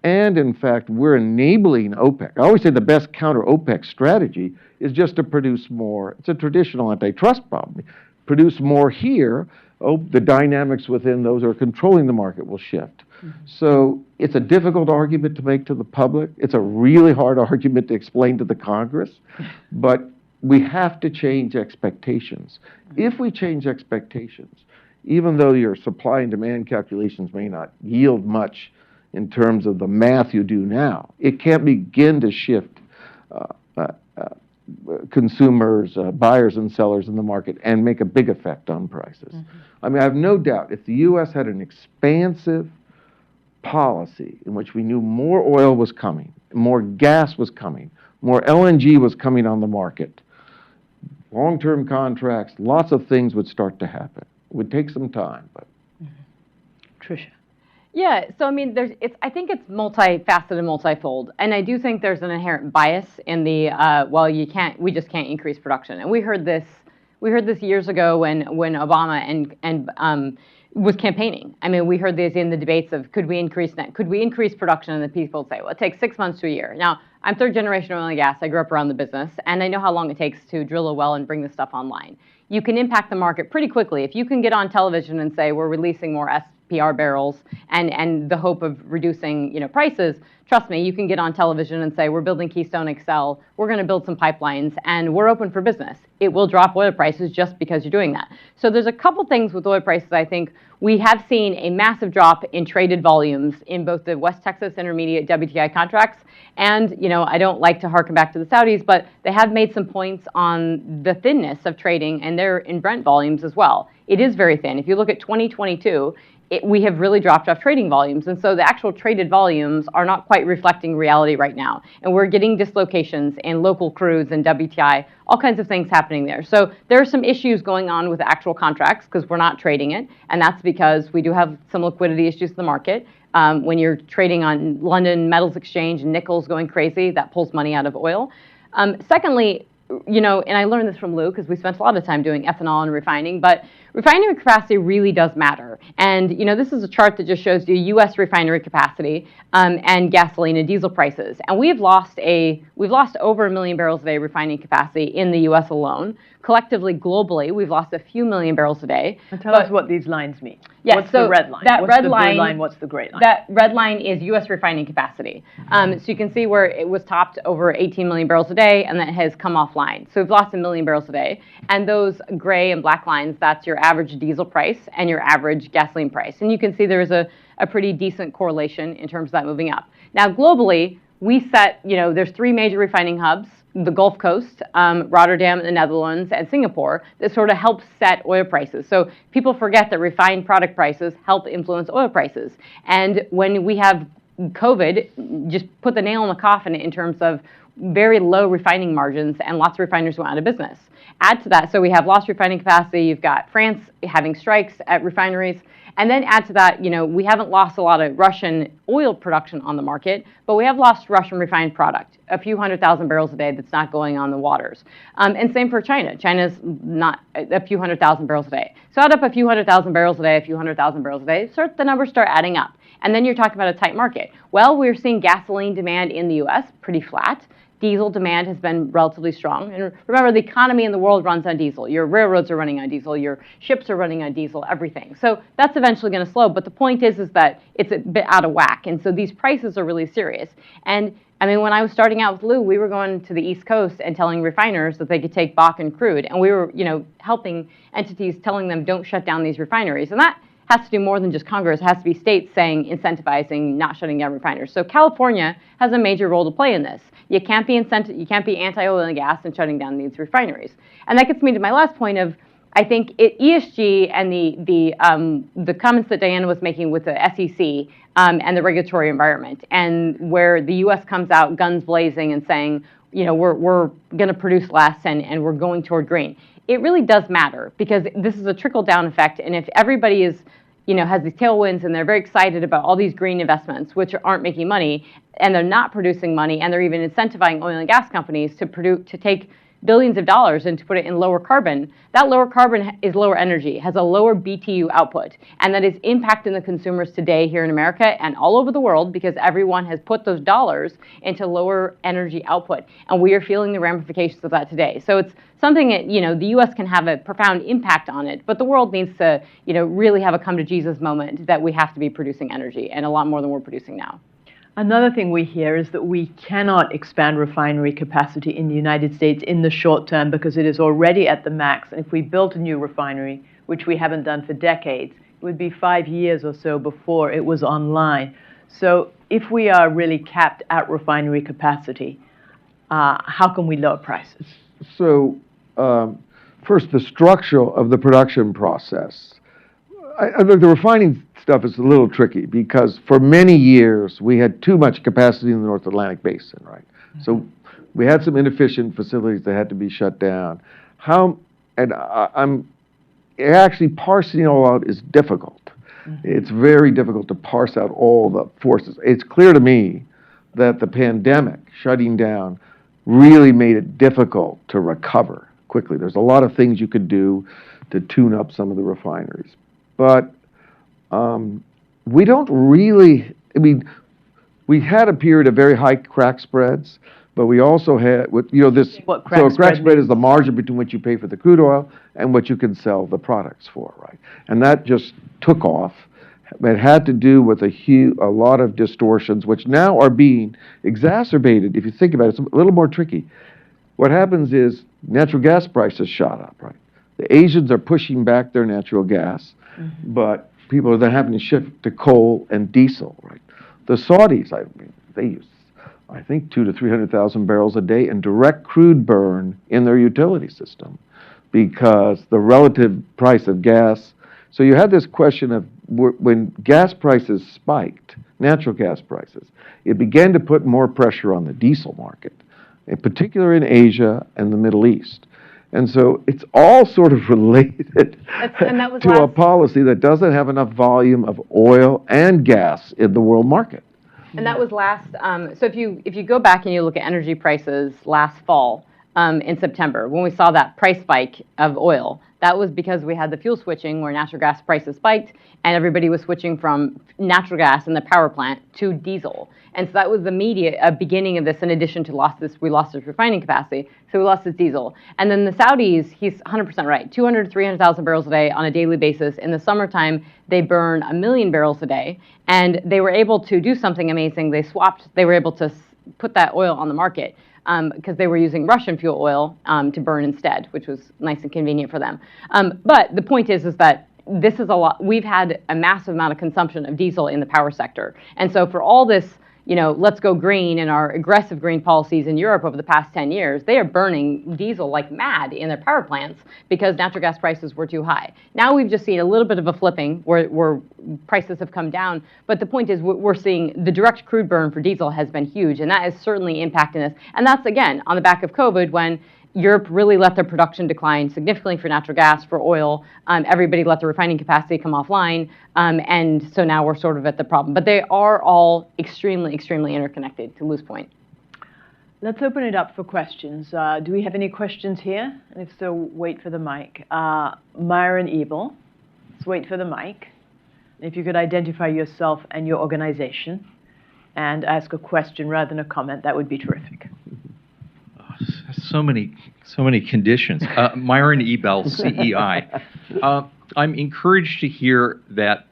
and in fact, we're enabling OPEC. I always say the best counter OPEC strategy is just to produce more. It's a traditional antitrust problem. Produce more here. The dynamics within those who are controlling the market will shift. So it's a difficult argument to make to the public. It's a really hard argument to explain to the Congress. But we have to change expectations. If we change expectations, even though your supply and demand calculations may not yield much in terms of the math you do now, it can begin to shift consumers, buyers and sellers in the market, and make a big effect on prices. I mean, I have no doubt if the U.S. had an expansive policy in which we knew more oil was coming, more gas was coming, more LNG was coming on the market, long-term contracts, lots of things would start to happen. It would take some time, but. Trisha. Yeah, so I mean, I think it's multifaceted and multifold, and I do think there's an inherent bias in the we just can't increase production, and we heard this years ago when Obama and was campaigning. I mean, we heard this in the debates of could we increase production, and the people would say, well, it takes 6 months to a year. Now, I'm third generation oil and gas. I grew up around the business, and I know how long it takes to drill a well and bring the stuff online. You can impact the market pretty quickly if you can get on television and say we're releasing more SPR barrels and the hope of reducing prices. Trust me, you can get on television and say we're building Keystone XL, we're going to build some pipelines, and we're open for business. It will drop oil prices just because you're doing that. So there's a couple things with oil prices. I think we have seen a massive drop in traded volumes in both the West Texas Intermediate WTI contracts, and I don't like to harken back to the Saudis, but they have made some points on the thinness of trading, and they're in Brent volumes as well. It is very thin. If you look at 2022, we have really dropped off trading volumes. And so the actual traded volumes are not quite reflecting reality right now. And we're getting dislocations in local crudes and WTI, all kinds of things happening there. So there are some issues going on with actual contracts because we're not trading it. And that's because we do have some liquidity issues in the market. When you're trading on London Metals Exchange and nickel's going crazy, that pulls money out of oil. Secondly, and I learned this from Lou because we spent a lot of time doing ethanol and refining, but refinery capacity really does matter. And, this is a chart that just shows you U.S. refinery capacity and gasoline and diesel prices. And we've lost over 1 million barrels a day refining capacity in the U.S. alone. Collectively, globally, we've lost a few million barrels a day. And tell us what these lines mean. Yeah, what's the red line? What's the blue line? What's the gray line? That red line is U.S. refining capacity. So you can see where it was topped over 18 million barrels a day, and that has come offline. So we've lost 1 million barrels a day. And those gray and black lines, that's your average diesel price and your average gasoline price. And you can see there's a pretty decent correlation in terms of that moving up. Now, globally, we set, there's 3 major refining hubs, the Gulf Coast, Rotterdam in the Netherlands, and Singapore, that sort of help set oil prices. So people forget that refined product prices help influence oil prices. And when we have COVID, just put the nail in the coffin in terms of very low refining margins, and lots of refiners went out of business. Add to that, so we have lost refining capacity. You've got France having strikes at refineries. And then add to that, we haven't lost a lot of Russian oil production on the market, but we have lost Russian refined product, a few 100,000 barrels a day that's not going on the waters. And same for China. China's not a few 100,000 barrels a day. So add up a few 100,000 barrels a day, a few 100,000 barrels a day, the numbers start adding up. And then you're talking about a tight market. Well, we're seeing gasoline demand in the U.S. pretty flat. Diesel demand has been relatively strong. And remember, the economy in the world runs on diesel. Your railroads are running on diesel. Your ships are running on diesel, everything. So that's eventually going to slow. But the point is that it's a bit out of whack. And so these prices are really serious. And I mean, when I was starting out with Lou, we were going to the East Coast and telling refiners that they could take Bakken crude. And we were, helping entities, telling them don't shut down these refineries. And that has to do more than just Congress. It has to be states saying, incentivizing, not shutting down refiners. So California has a major role to play in this. You can't be anti-oil and gas and shutting down these refineries. And that gets me to my last point of, I think ESG and the comments that Diana was making with the SEC and the regulatory environment, and where the U.S. comes out guns blazing and saying, we're going to produce less and we're going toward green. It really does matter because this is a trickle-down effect, and if everybody is, has these tailwinds and they're very excited about all these green investments, which aren't making money, and they're not producing money, and they're even incentivizing oil and gas companies to take billions of dollars and to put it in lower carbon, that lower carbon is lower energy, has a lower BTU output, and that is impacting the consumers today here in America and all over the world because everyone has put those dollars into lower energy output, and we are feeling the ramifications of that today. So it's something that, the U.S. can have a profound impact on it, but the world needs to, really have a come to Jesus moment that we have to be producing energy, and a lot more than we're producing now. Another thing we hear is that we cannot expand refinery capacity in the United States in the short term because it is already at the max. And if we built a new refinery, which we haven't done for decades, it would be 5 years or so before it was online. So if we are really capped at refinery capacity, how can we lower prices? So, first, the structure of the production process. The refining stuff is a little tricky because for many years we had too much capacity in the North Atlantic Basin, right? So we had some inefficient facilities that had to be shut down. I'm actually parsing it all out is difficult. It's very difficult to parse out all the forces. It's clear to me that the pandemic shutting down really made it difficult to recover quickly. There's a lot of things you could do to tune up some of the refineries. But we don't really, we had a period of very high crack spreads, but we also had, What crack so a crack spread spread is means? the margin between what you pay for the crude oil and what you can sell the products for, right? And that just took off. It had to do with a lot of distortions, which now are being exacerbated. If you think about it, it's a little more tricky. What happens is natural gas prices shot up, right? The Asians are pushing back their natural gas, but people are then having to shift to coal and diesel, right? The Saudis, they use, I think, 200,000 to 300,000 barrels a day in direct crude burn in their utility system because the relative price of gas. So you had this question of when gas prices spiked, natural gas prices, it began to put more pressure on the diesel market, in particular in Asia and the Middle East. And so it's all sort of related And that was to a policy that doesn't have enough volume of oil and gas in the world market. And that was last. So if you go back and you look at energy prices last fall in September, when we saw that price spike of oil, that was because we had the fuel switching where natural gas prices spiked and everybody was switching from natural gas in the power plant to diesel. And so that was the immediate beginning of this. In addition to we lost this refining capacity, so we lost this diesel. And then the Saudis, he's 100% right, 200 to 300,000 barrels a day on a daily basis. In the summertime, they burn 1 million barrels a day, and they were able to do something amazing. They were able to put that oil on the market because they were using Russian fuel oil to burn instead, which was nice and convenient for them. But the point is that this is a lot. We've had a massive amount of consumption of diesel in the power sector, and so for all this, let's go green and our aggressive green policies in Europe over the past 10 years, they are burning diesel like mad in their power plants because natural gas prices were too high. Now we've just seen a little bit of a flipping where prices have come down, but the point is we're seeing the direct crude burn for diesel has been huge, and that is certainly impacting this. And that's, again, on the back of COVID when Europe really let their production decline significantly for natural gas, for oil. Everybody let the refining capacity come offline. And so now we're sort of at the problem. But they are all extremely, extremely interconnected, to Lou's point. Let's open it up for questions. Do we have any questions here? And if so, wait for the mic. Myron Ebel, let's wait for the mic. If you could identify yourself and your organization and ask a question rather than a comment, that would be terrific. So many conditions. Myron Ebel, CEI. I'm encouraged to hear that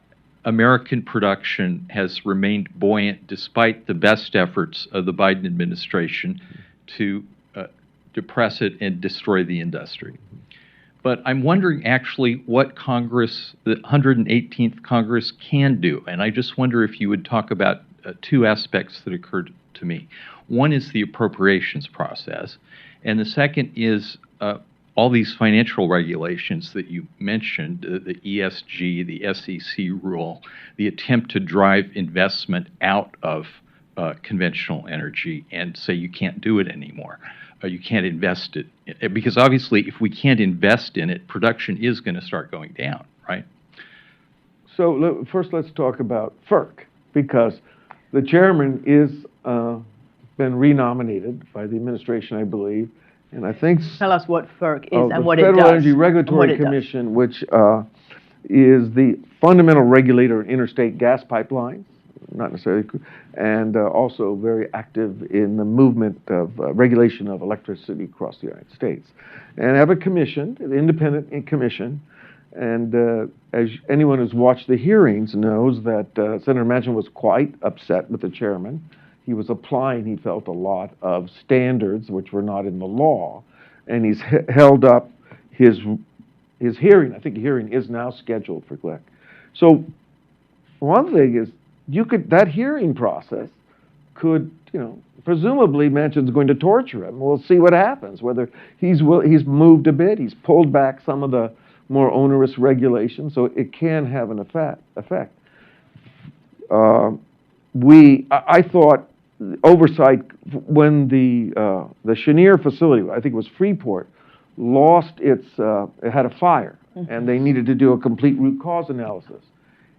American production has remained buoyant despite the best efforts of the Biden administration to depress it and destroy the industry. But I'm wondering actually what Congress, the 118th Congress, can do. And I just wonder if you would talk about two aspects that occurred to me. One is the appropriations process, and the second is all these financial regulations that you mentioned, the ESG, the SEC rule, the attempt to drive investment out of conventional energy and say you can't do it anymore. You can't invest it. Because obviously, if we can't invest in it, production is going to start going down, right? So first let's talk about FERC, because the chairman is been renominated by the administration, I believe, and I think Tell us what FERC is and what the it does. Federal Energy Regulatory Commission, which is the fundamental regulator in interstate gas pipelines, not necessarily, and also very active in the movement of regulation of electricity across the United States. And have a commission, an independent commission, and as anyone who's watched the hearings knows that Senator Manchin was quite upset with the chairman. He was applying, he felt, a lot of standards which were not in the law, and he's held up his hearing. I think the hearing is now scheduled for Glick. So one thing is, that hearing process could, presumably Manchin's going to torture him. We'll see what happens, whether he's moved a bit, he's pulled back some of the more onerous regulations, so it can have an effect. I thought oversight when the Cheniere facility, I think it was Freeport, it had a fire, and they needed to do a complete root cause analysis.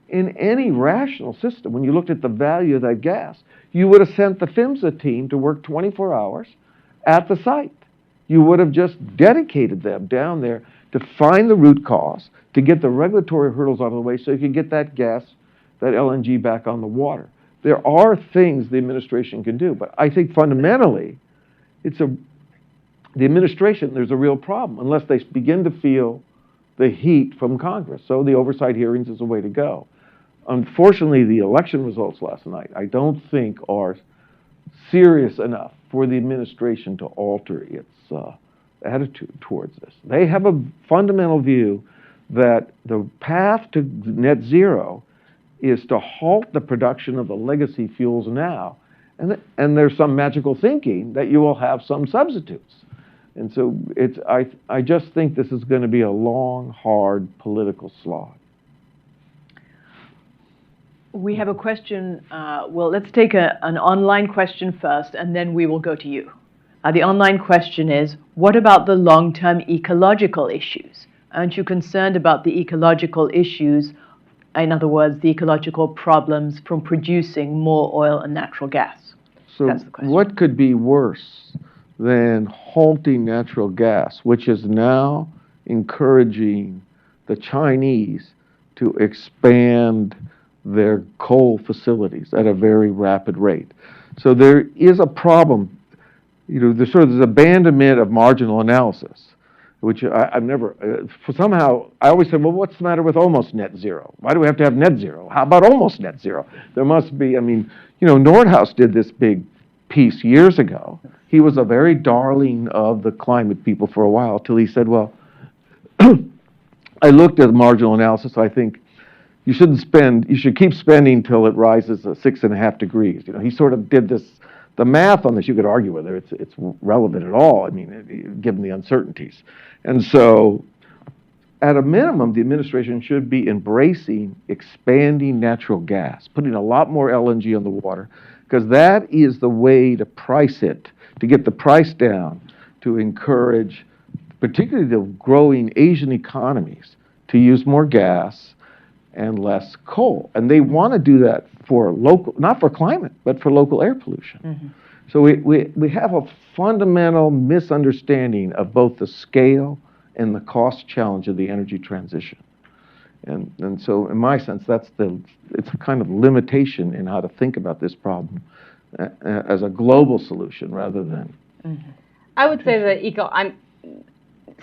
In any rational system, when you looked at the value of that gas, you would have sent the PHMSA team to work 24 hours at the site. You would have just dedicated them down there to find the root cause, to get the regulatory hurdles out of the way so you can get that gas, that LNG back on the water. There are things the administration can do, but I think fundamentally, the administration, there's a real problem unless they begin to feel the heat from Congress. So the oversight hearings is a way to go. Unfortunately, the election results last night, I don't think are serious enough for the administration to alter its attitude towards this. They have a fundamental view that the path to net zero is to halt the production of the legacy fuels now, and there's some magical thinking that you will have some substitutes. And so I just think this is going to be a long, hard political slog. We have a question. Well, let's take an online question first, and then we will go to you. The online question is, what about the long-term ecological issues? Aren't you concerned about the ecological issues, in other words, the ecological problems from producing more oil and natural gas? So That's the question. What could be worse than halting natural gas, which is now encouraging the Chinese to expand their coal facilities at a very rapid rate? So there is a problem. There's this abandonment of marginal analysis, which I've never, somehow, I always said, well, what's the matter with almost net zero? Why do we have to have net zero? How about almost net zero? There must be, Nordhaus did this big piece years ago. He was a very darling of the climate people for a while, till he said, well, I looked at marginal analysis, I think you should keep spending till it rises 6.5 degrees. He sort of did the math on this. You could argue whether it's relevant at all, given the uncertainties. And so, at a minimum, the administration should be embracing expanding natural gas, putting a lot more LNG on the water, because that is the way to price it, to get the price down, to encourage particularly the growing Asian economies to use more gas and less coal. And they want to do that for local, not for climate, but for local air pollution. Mm-hmm. So we have a fundamental misunderstanding of both the scale and the cost challenge of the energy transition. And so in my sense, it's a kind of limitation in how to think about this problem as a global solution rather than. Mm-hmm. I would say that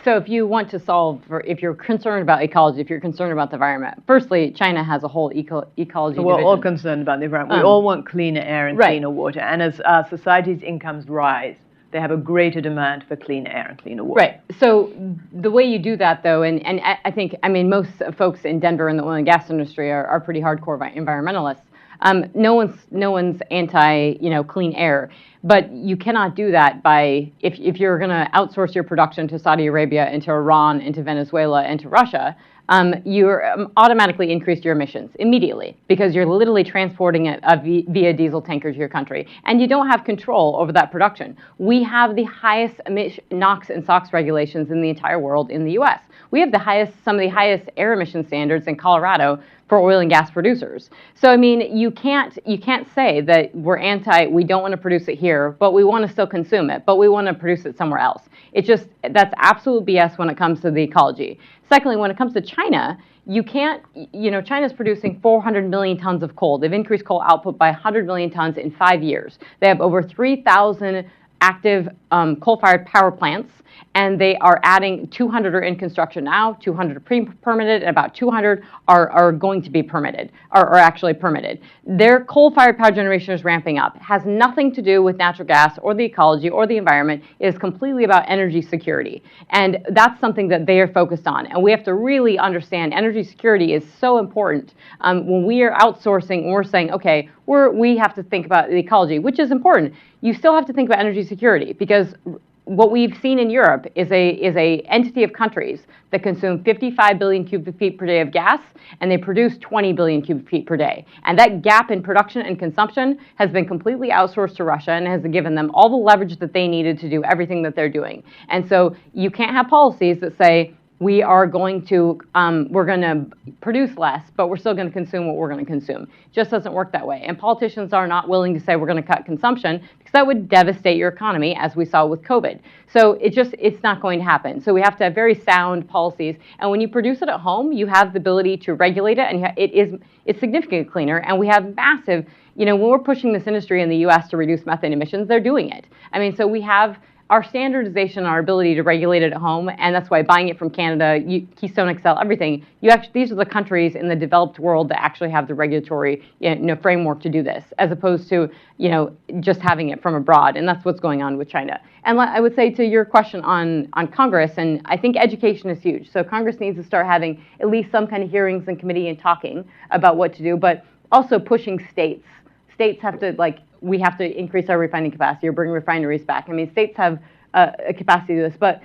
so if you want to if you're concerned about ecology, if you're concerned about the environment, firstly, China has a whole ecology So we're division. all concerned about the environment. We all want cleaner air and cleaner water. And as our society's incomes rise, they have a greater demand for clean air and cleaner water. Right. So the way you do that, though, and I think, most folks in Denver in the oil and gas industry are pretty hardcore environmentalists. No one's anti, clean air, but you cannot do that by if you're going to outsource your production to Saudi Arabia, into Iran, into Venezuela, into Russia. You automatically increase your emissions immediately because you're literally transporting it via diesel tankers to your country, and you don't have control over that production. We have the highest NOx and SOx regulations in the entire world in the U.S. We have some of the highest air emission standards in Colorado for oil and gas producers. So you can't say that we don't want to produce it here, but we want to still consume it, but we want to produce it somewhere else. That's absolute BS when it comes to the ecology. Secondly, when it comes to China, you can't, China's producing 400 million tons of coal. They've increased coal output by 100 million tons in 5 years. They have over 3,000 active coal-fired power plants, and they are adding 200 are in construction now, 200 are pre-permitted, and about 200 are going to be permitted, are actually permitted. Their coal-fired power generation is ramping up. It has nothing to do with natural gas or the ecology or the environment. It is completely about energy security. And that's something that they are focused on. And we have to really understand energy security is so important. When we are outsourcing, we're saying, okay, we have to think about the ecology, which is important. You still have to think about energy security, because what we've seen in Europe is a entity of countries that consume 55 billion cubic feet per day of gas, and they produce 20 billion cubic feet per day. And that gap in production and consumption has been completely outsourced to Russia and has given them all the leverage that they needed to do everything that they're doing. And so you can't have policies that say, we are going to, we're going to produce less, but we're still going to consume what we're going to consume. It just doesn't work that way. And politicians are not willing to say we're going to cut consumption, because that would devastate your economy, as we saw with COVID. So it's not going to happen. So we have to have very sound policies. And when you produce it at home, you have the ability to regulate it, and it's significantly cleaner. And we have massive, when we're pushing this industry in the U.S. to reduce methane emissions, they're doing it. I mean, so we have our standardization, our ability to regulate it at home, and that's why buying it from Canada, Keystone XL, everything, these are the countries in the developed world that actually have the regulatory framework to do this, as opposed to just having it from abroad, and that's what's going on with China. And I would say to your question on Congress, and I think education is huge, so Congress needs to start having at least some kind of hearings and committee and talking about what to do, but also pushing states. States have to, we have to increase our refining capacity or bring refineries back. I mean, states have a capacity to do this, but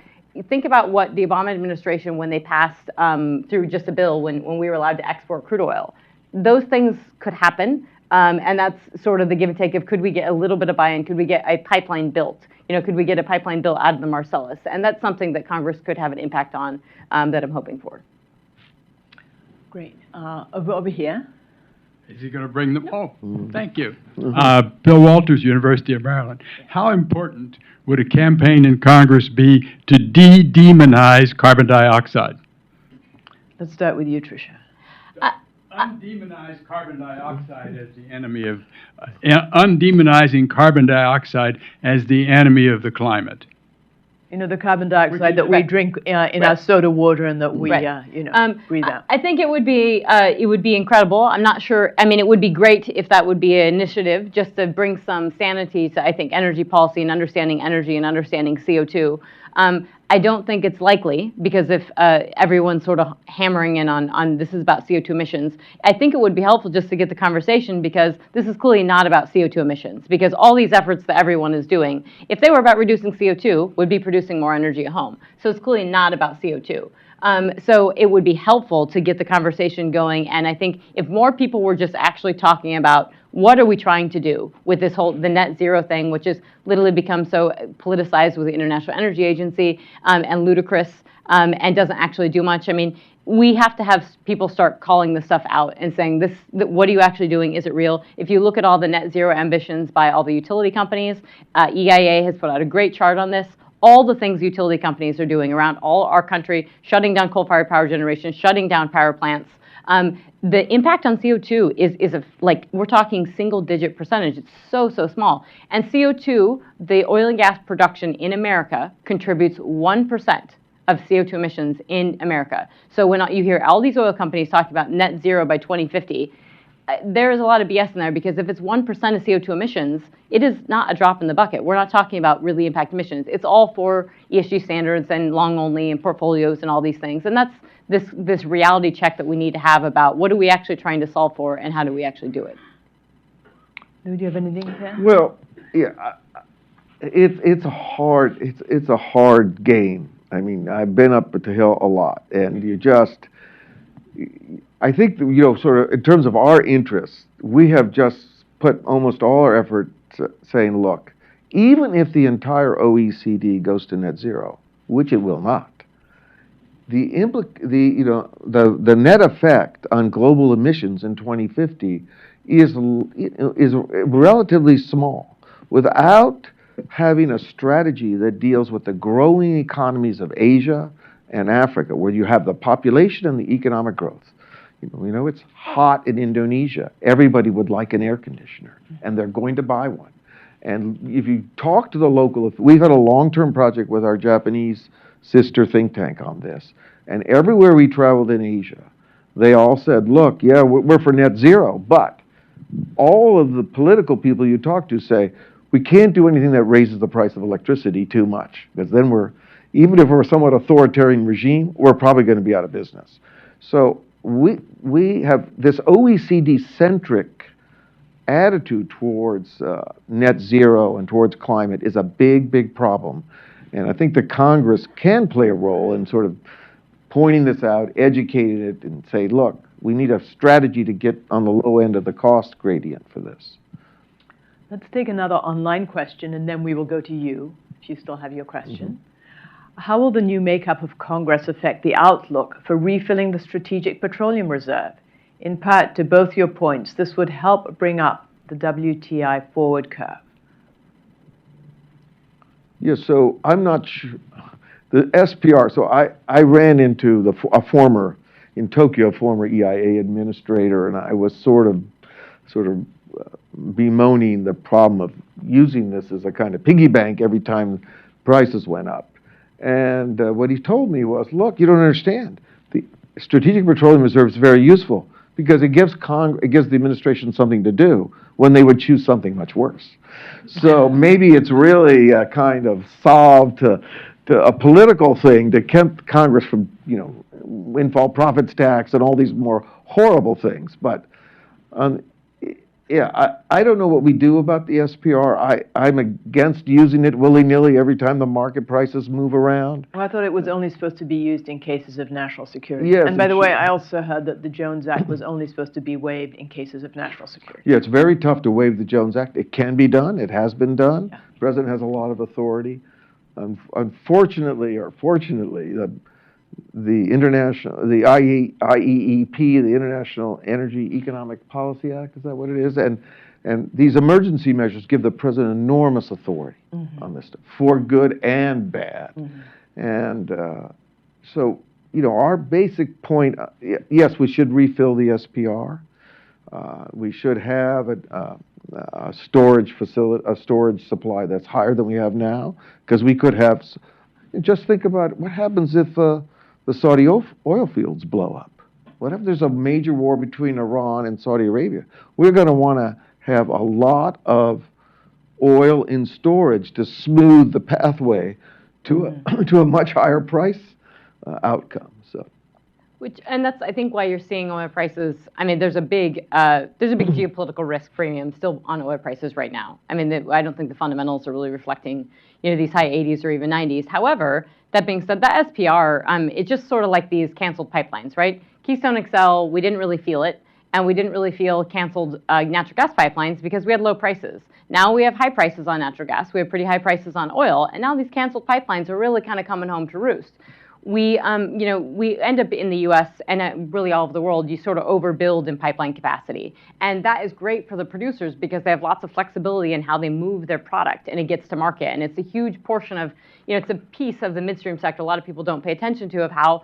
think about what the Obama administration, when they passed through just a bill when we were allowed to export crude oil, those things could happen, and that's sort of the give and take of, could we get a little bit of buy-in? Could we get a pipeline built? Could we get a pipeline built out of the Marcellus? And that's something that Congress could have an impact on, that I'm hoping for. Great. Over here. Is he going to bring them? Oh, thank you. Bill Walters, University of Maryland. How important would a campaign in Congress be to demonize carbon dioxide? Let's start with you, Trisha. Undemonize carbon dioxide as the enemy of, undemonizing carbon dioxide as the enemy of the climate. The carbon dioxide that we drink in our soda water and that we, breathe out. I think it would be incredible. I'm not sure. I mean, it would be great if that would be an initiative just to bring some sanity to, I think, energy policy and understanding energy and understanding CO2. I don't think it's likely, because if everyone's sort of hammering in on this is about CO2 emissions, I think it would be helpful just to get the conversation, because this is clearly not about CO2 emissions, because all these efforts that everyone is doing, if they were about reducing CO2, would be producing more energy at home. So it's clearly not about CO2. So it would be helpful to get the conversation going, and I think if more people were just actually talking about what are we trying to do with this the net zero thing, which has literally become so politicized with the International Energy Agency and ludicrous and doesn't actually do much. I mean, we have to have people start calling this stuff out and saying, what are you actually doing? Is it real? If you look at all the net zero ambitions by all the utility companies, EIA has put out a great chart on this. All the things utility companies are doing around all our country, shutting down coal-fired power generation, shutting down power plants. The impact on CO2 is we're talking single-digit percentage. It's so small. And CO2, the oil and gas production in America, contributes 1% of CO2 emissions in America. So when you hear all these oil companies talking about net zero by 2050, there is a lot of BS in there, because if it's 1% of CO2 emissions, it is not a drop in the bucket. We're not talking about really impact emissions. It's all for ESG standards and long only and portfolios and all these things. And that's this reality check that we need to have about what are we actually trying to solve for and how do we actually do it. Lou, do you have anything to add? Well, yeah, it's a hard game. I mean, I've been up at the Hill a lot, and I think that, sort of in terms of our interests, we have just put almost all our effort saying, look, even if the entire OECD goes to net zero, which it will not, the net effect on global emissions in 2050 is relatively small. Without having a strategy that deals with the growing economies of Asia and Africa, where you have the population and the economic growth. It's hot in Indonesia. Everybody would like an air conditioner, and they're going to buy one. And if you talk to the local, we've had a long-term project with our Japanese sister think tank on this. And everywhere we traveled in Asia, they all said, look, yeah, we're for net zero, but all of the political people you talk to say, we can't do anything that raises the price of electricity too much, because then even if we're a somewhat authoritarian regime, we're probably going to be out of business. So we have this OECD-centric attitude towards net zero and towards climate is a big, big problem. And I think the Congress can play a role in sort of pointing this out, educating it, and say, look, we need a strategy to get on the low end of the cost gradient for this. Let's take another online question, and then we will go to you, if you still have your question. How will the new makeup of Congress affect the outlook for refilling the Strategic Petroleum Reserve? In part, to both your points, this would help bring up the WTI forward curve. Yeah, so I'm not sure. The SPR, so I ran into a former, in Tokyo, former EIA administrator, and I was sort of bemoaning the problem of using this as a kind of piggy bank every time prices went up. And what he told me was, look, you don't understand. The Strategic Petroleum Reserve is very useful because it gives the administration something to do when they would choose something much worse. So maybe it's really a kind of solve to a political thing to keep Congress from, windfall profits tax and all these more horrible things. But yeah, I don't know what we do about the SPR. I'm against using it willy-nilly every time the market prices move around. Well, I thought it was only supposed to be used in cases of national security. Yes, and by the way, I also heard that the Jones Act was only supposed to be waived in cases of national security. Yeah, it's very tough to waive the Jones Act. It can be done. It has been done. Yeah. The president has a lot of authority. Unfortunately, or fortunately, the IEEP, the International Energy Economic Policy Act, is that what it is? And these emergency measures give the president enormous authority on this stuff, for good and bad. And so, our basic point, yes, we should refill the SPR. We should have a storage facility, a storage supply that's higher than we have now, because we could have. Just think about what happens if the Saudi oil fields blow up. What if there's a major war between Iran and Saudi Arabia? We're going to want to have a lot of oil in storage to smooth the pathway to a much higher price outcome. So. And that's, I think, why you're seeing oil prices. I mean, there's a big geopolitical risk premium still on oil prices right now. I mean, I don't think the fundamentals are really reflecting, these high 80s or even 90s. However, that being said, the SPR, it's just sort of like these canceled pipelines, right? Keystone XL, we didn't really feel it, and we didn't really feel canceled natural gas pipelines because we had low prices. Now we have high prices on natural gas, we have pretty high prices on oil, and now these canceled pipelines are really kind of coming home to roost. We end up in the U.S. and really all over the world, you sort of overbuild in pipeline capacity. And that is great for the producers because they have lots of flexibility in how they move their product and it gets to market. And it's a huge portion of, it's a piece of the midstream sector a lot of people don't pay attention to, of how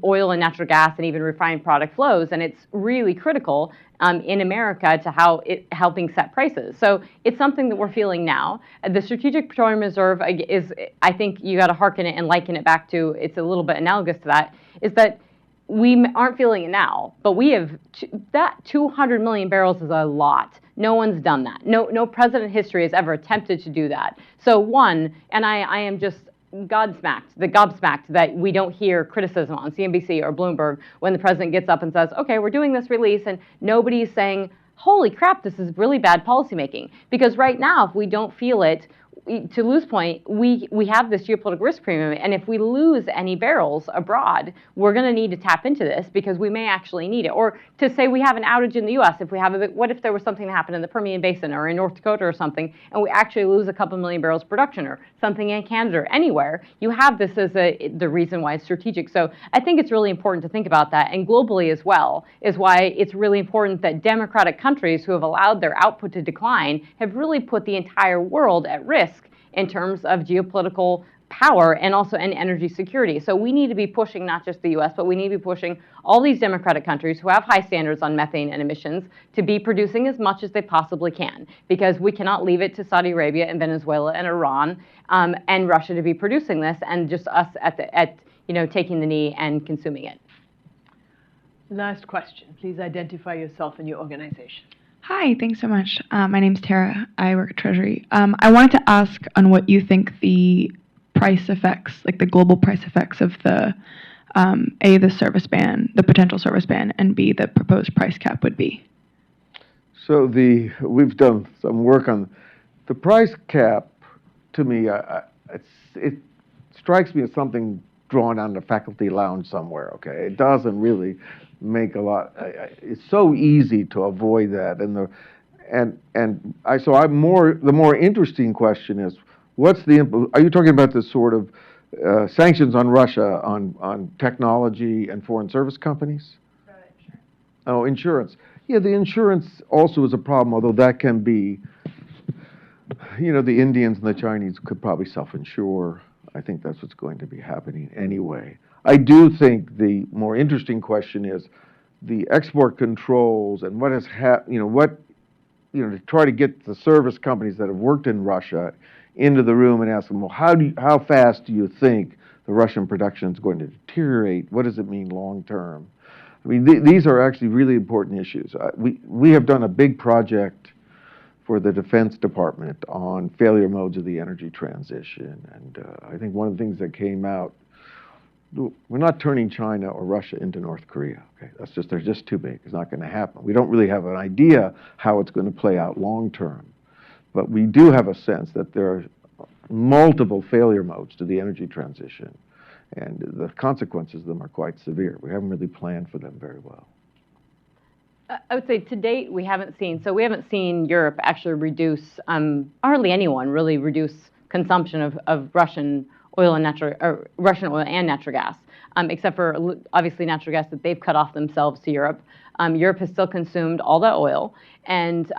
oil and natural gas and even refined product flows. And it's really critical in America to how it helping set prices. So it's something that we're feeling now. The Strategic Petroleum Reserve is, I think you got to hearken it and liken it back to, it's a little bit analogous to that, is that we aren't feeling it now, but we have, that 200 million barrels is a lot. No one's done that. No president in history has ever attempted to do that. So one, and I am just gobsmacked that we don't hear criticism on CNBC or Bloomberg when the president gets up and says, okay, we're doing this release, and nobody's saying, holy crap, this is really bad policymaking. Because right now, if we don't feel it, to Lou's point, we have this geopolitical risk premium, and if we lose any barrels abroad, we're going to need to tap into this because we may actually need it. Or to say we have an outage in the U.S., if we have what if there was something that happened in the Permian Basin or in North Dakota or something, and we actually lose a couple million barrels of production or something in Canada or anywhere, you have this as the reason why it's strategic. So I think it's really important to think about that, and globally as well, is why it's really important that democratic countries who have allowed their output to decline have really put the entire world at risk in terms of geopolitical power and also in energy security. So we need to be pushing not just the US, but we need to be pushing all these democratic countries who have high standards on methane and emissions to be producing as much as they possibly can, because we cannot leave it to Saudi Arabia and Venezuela and Iran and Russia to be producing this, and just us taking the knee and consuming it. Last question. Please identify yourself and your organization. Hi, thanks so much. My name's Tara. I work at Treasury. I wanted to ask on what you think the price effects, like the global price effects of the, A, the service ban, the potential service ban, and B, the proposed price cap would be. So we've done some work on the price cap. To me, it strikes me as something drawn on the faculty lounge somewhere. Okay, it doesn't really make a lot. It's so easy to avoid that, so the more interesting question is, are you talking about this sort of sanctions on Russia on technology and foreign service companies? Oh, insurance. Yeah, the insurance also is a problem, although that can be, the Indians and the Chinese could probably self-insure. I think that's what's going to be happening anyway. I do think the more interesting question is the export controls and what has to try to get the service companies that have worked in Russia into the room and ask them, well, how fast do you think the Russian production is going to deteriorate? What does it mean long term? I mean, these are actually really important issues. We have done a big project for the Defense Department on failure modes of the energy transition, and I think one of the things that came out, we're not turning China or Russia into North Korea. Okay, they're just too big. It's not going to happen. We don't really have an idea how it's going to play out long term, but we do have a sense that there are multiple failure modes to the energy transition, and the consequences of them are quite severe. We haven't really planned for them very well. I would say to date we haven't seen Europe actually reduce, hardly anyone really reduce consumption of Russian oil and natural gas, except for obviously natural gas that they've cut off themselves to Europe. Europe has still consumed all that oil, and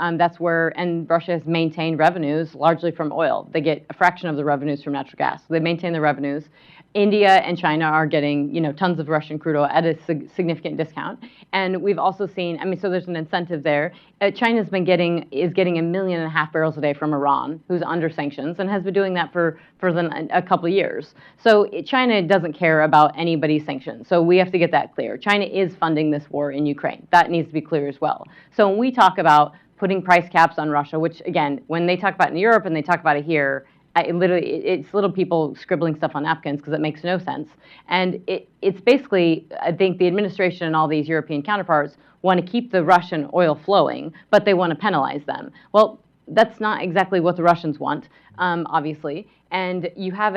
Russia has maintained revenues largely from oil. They get a fraction of the revenues from natural gas. So they maintain the revenues. India and China are getting, tons of Russian crude oil at a significant discount. And we've also seen, so there's an incentive there. China's getting 1.5 million barrels a day from Iran, who's under sanctions, and has been doing that for a couple of years. So China doesn't care about anybody's sanctions. So we have to get that clear. China is funding this war in Ukraine. That needs to be clear as well. So when we talk about putting price caps on Russia, which again, when they talk about it in Europe and they talk about it here, it's little people scribbling stuff on napkins because it makes no sense. And it's basically, I think the administration and all these European counterparts want to keep the Russian oil flowing, but they want to penalize them. Well, that's not exactly what the Russians want, obviously. And you have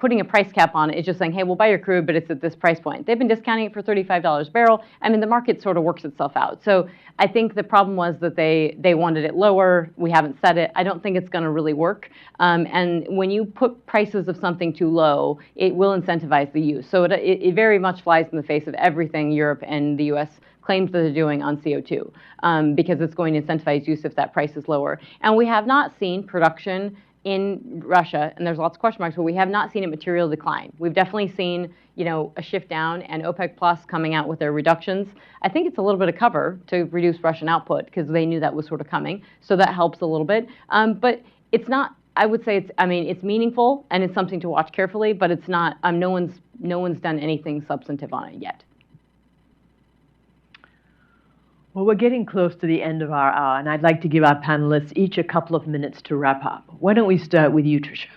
putting a price cap on it is just saying, hey, we'll buy your crude, but it's at this price point. They've been discounting it for $35 a barrel. The market sort of works itself out. So I think the problem was that they wanted it lower. We haven't set it. I don't think it's going to really work. And when you put prices of something too low, it will incentivize the use. So it very much flies in the face of everything Europe and the U.S. claims that they're doing on CO2, because it's going to incentivize use if that price is lower. And we have not seen production in Russia, and there's lots of question marks, but we have not seen a material decline. We've definitely seen, a shift down, and OPEC Plus coming out with their reductions. I think it's a little bit of cover to reduce Russian output because they knew that was sort of coming, so that helps a little bit. But it's not. I would say it's meaningful and it's something to watch carefully, but it's not. No one's done anything substantive on it yet. Well, we're getting close to the end of our hour, and I'd like to give our panelists each a couple of minutes to wrap up. Why don't we start with you, Trisha?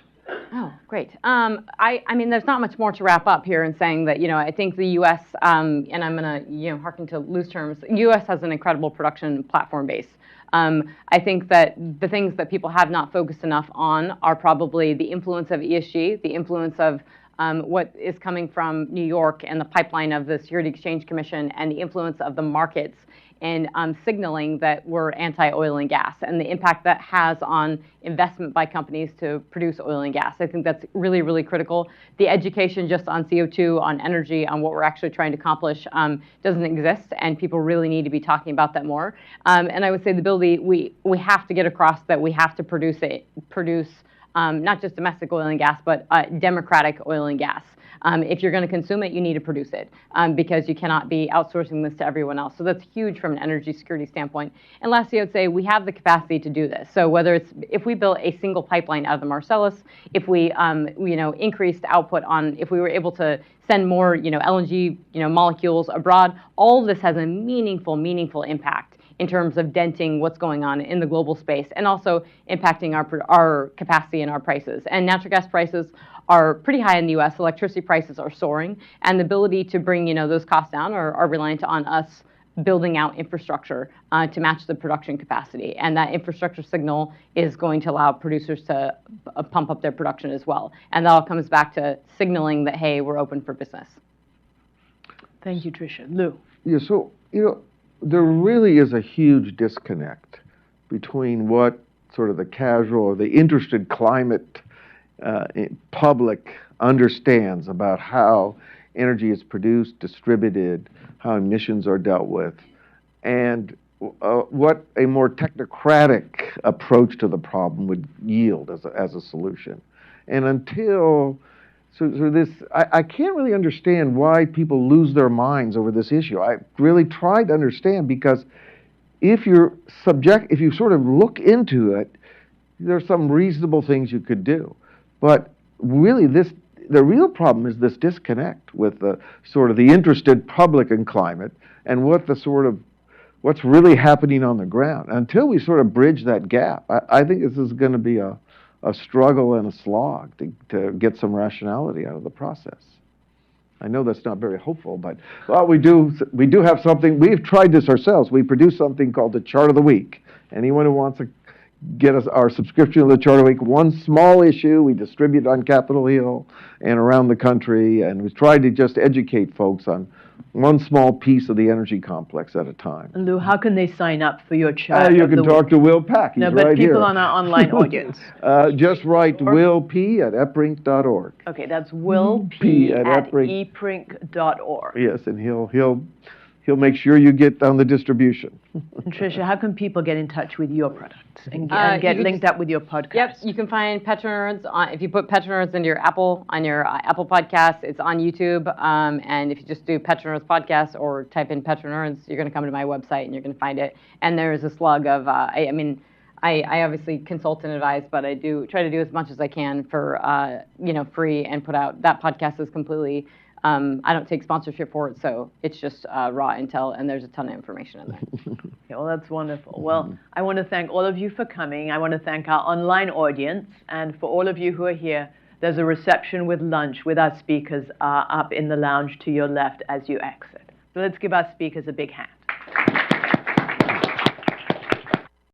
Oh, great. There's not much more to wrap up here in saying that, I think the U.S., and I'm going to, hearken to Lou's terms, the U.S. has an incredible production platform base. I think that the things that people have not focused enough on are probably the influence of ESG, the influence of what is coming from New York and the pipeline of the Securities Exchange Commission, and the influence of the markets in signaling that we're anti-oil and gas, and the impact that has on investment by companies to produce oil and gas. I think that's really, really critical. The education just on CO2, on energy, on what we're actually trying to accomplish doesn't exist, and people really need to be talking about that more. And I would say the ability, we have to get across that we have to produce not just domestic oil and gas, but democratic oil and gas. If you're going to consume it, you need to produce it because you cannot be outsourcing this to everyone else. So that's huge from an energy security standpoint. And lastly, I would say we have the capacity to do this. So whether it's if we built a single pipeline out of the Marcellus, if we increased output on, if we were able to send more LNG molecules abroad, all of this has a meaningful impact in terms of denting what's going on in the global space and also impacting our capacity and our prices. And natural gas prices are pretty high in the U.S. Electricity prices are soaring, and the ability to bring those costs down are reliant on us building out infrastructure to match the production capacity. And that infrastructure signal is going to allow producers to pump up their production as well. And that all comes back to signaling that, hey, we're open for business. Thank you, Trisha. Lou. Yeah, so, there really is a huge disconnect between what sort of the casual or the interested climate public understands about how energy is produced, distributed, how emissions are dealt with, and what a more technocratic approach to the problem would yield as a solution. And until, I can't really understand why people lose their minds over this issue. I really tried to understand, because if you sort of look into it, there's some reasonable things you could do. But really, the real problem is this disconnect with the sort of the interested public in climate and what's really happening on the ground. Until we sort of bridge that gap, I think this is going to be a struggle and a slog to get some rationality out of the process. I know that's not very hopeful, but we do have something. We've tried this ourselves. We produce something called the Chart of the Week. Anyone who wants to get us our subscription to the Chart of the Week, one small issue we distribute on Capitol Hill and around the country, and we've tried to just educate folks on one small piece of the energy complex at a time. And Lou, how can they sign up for your Chart You of can the talk Week? to Will Pack. He's No, but right people here. on our online audience. Just write Will P at eprink.org. Okay, that's Will P at eprink. eprink.org. Yes, and he'll make sure you get on the distribution. And Trisha, how can people get in touch with your products and get you linked up with your podcast? Yep, you can find Petronerds if you put Petronerds into your Apple Podcast. It's on YouTube, and if you just do Petronerds podcast or type in Petronerds, you're going to come to my website and you're going to find it. And there's a slug of I obviously consult and advise, but I do try to do as much as I can for free and put out. That podcast is completely. I don't take sponsorship for it, so it's just raw intel, and there's a ton of information in there. Okay, well, that's wonderful. Well, I want to thank all of you for coming. I want to thank our online audience, and for all of you who are here, there's a reception with lunch with our speakers up in the lounge to your left as you exit. So let's give our speakers a big hand.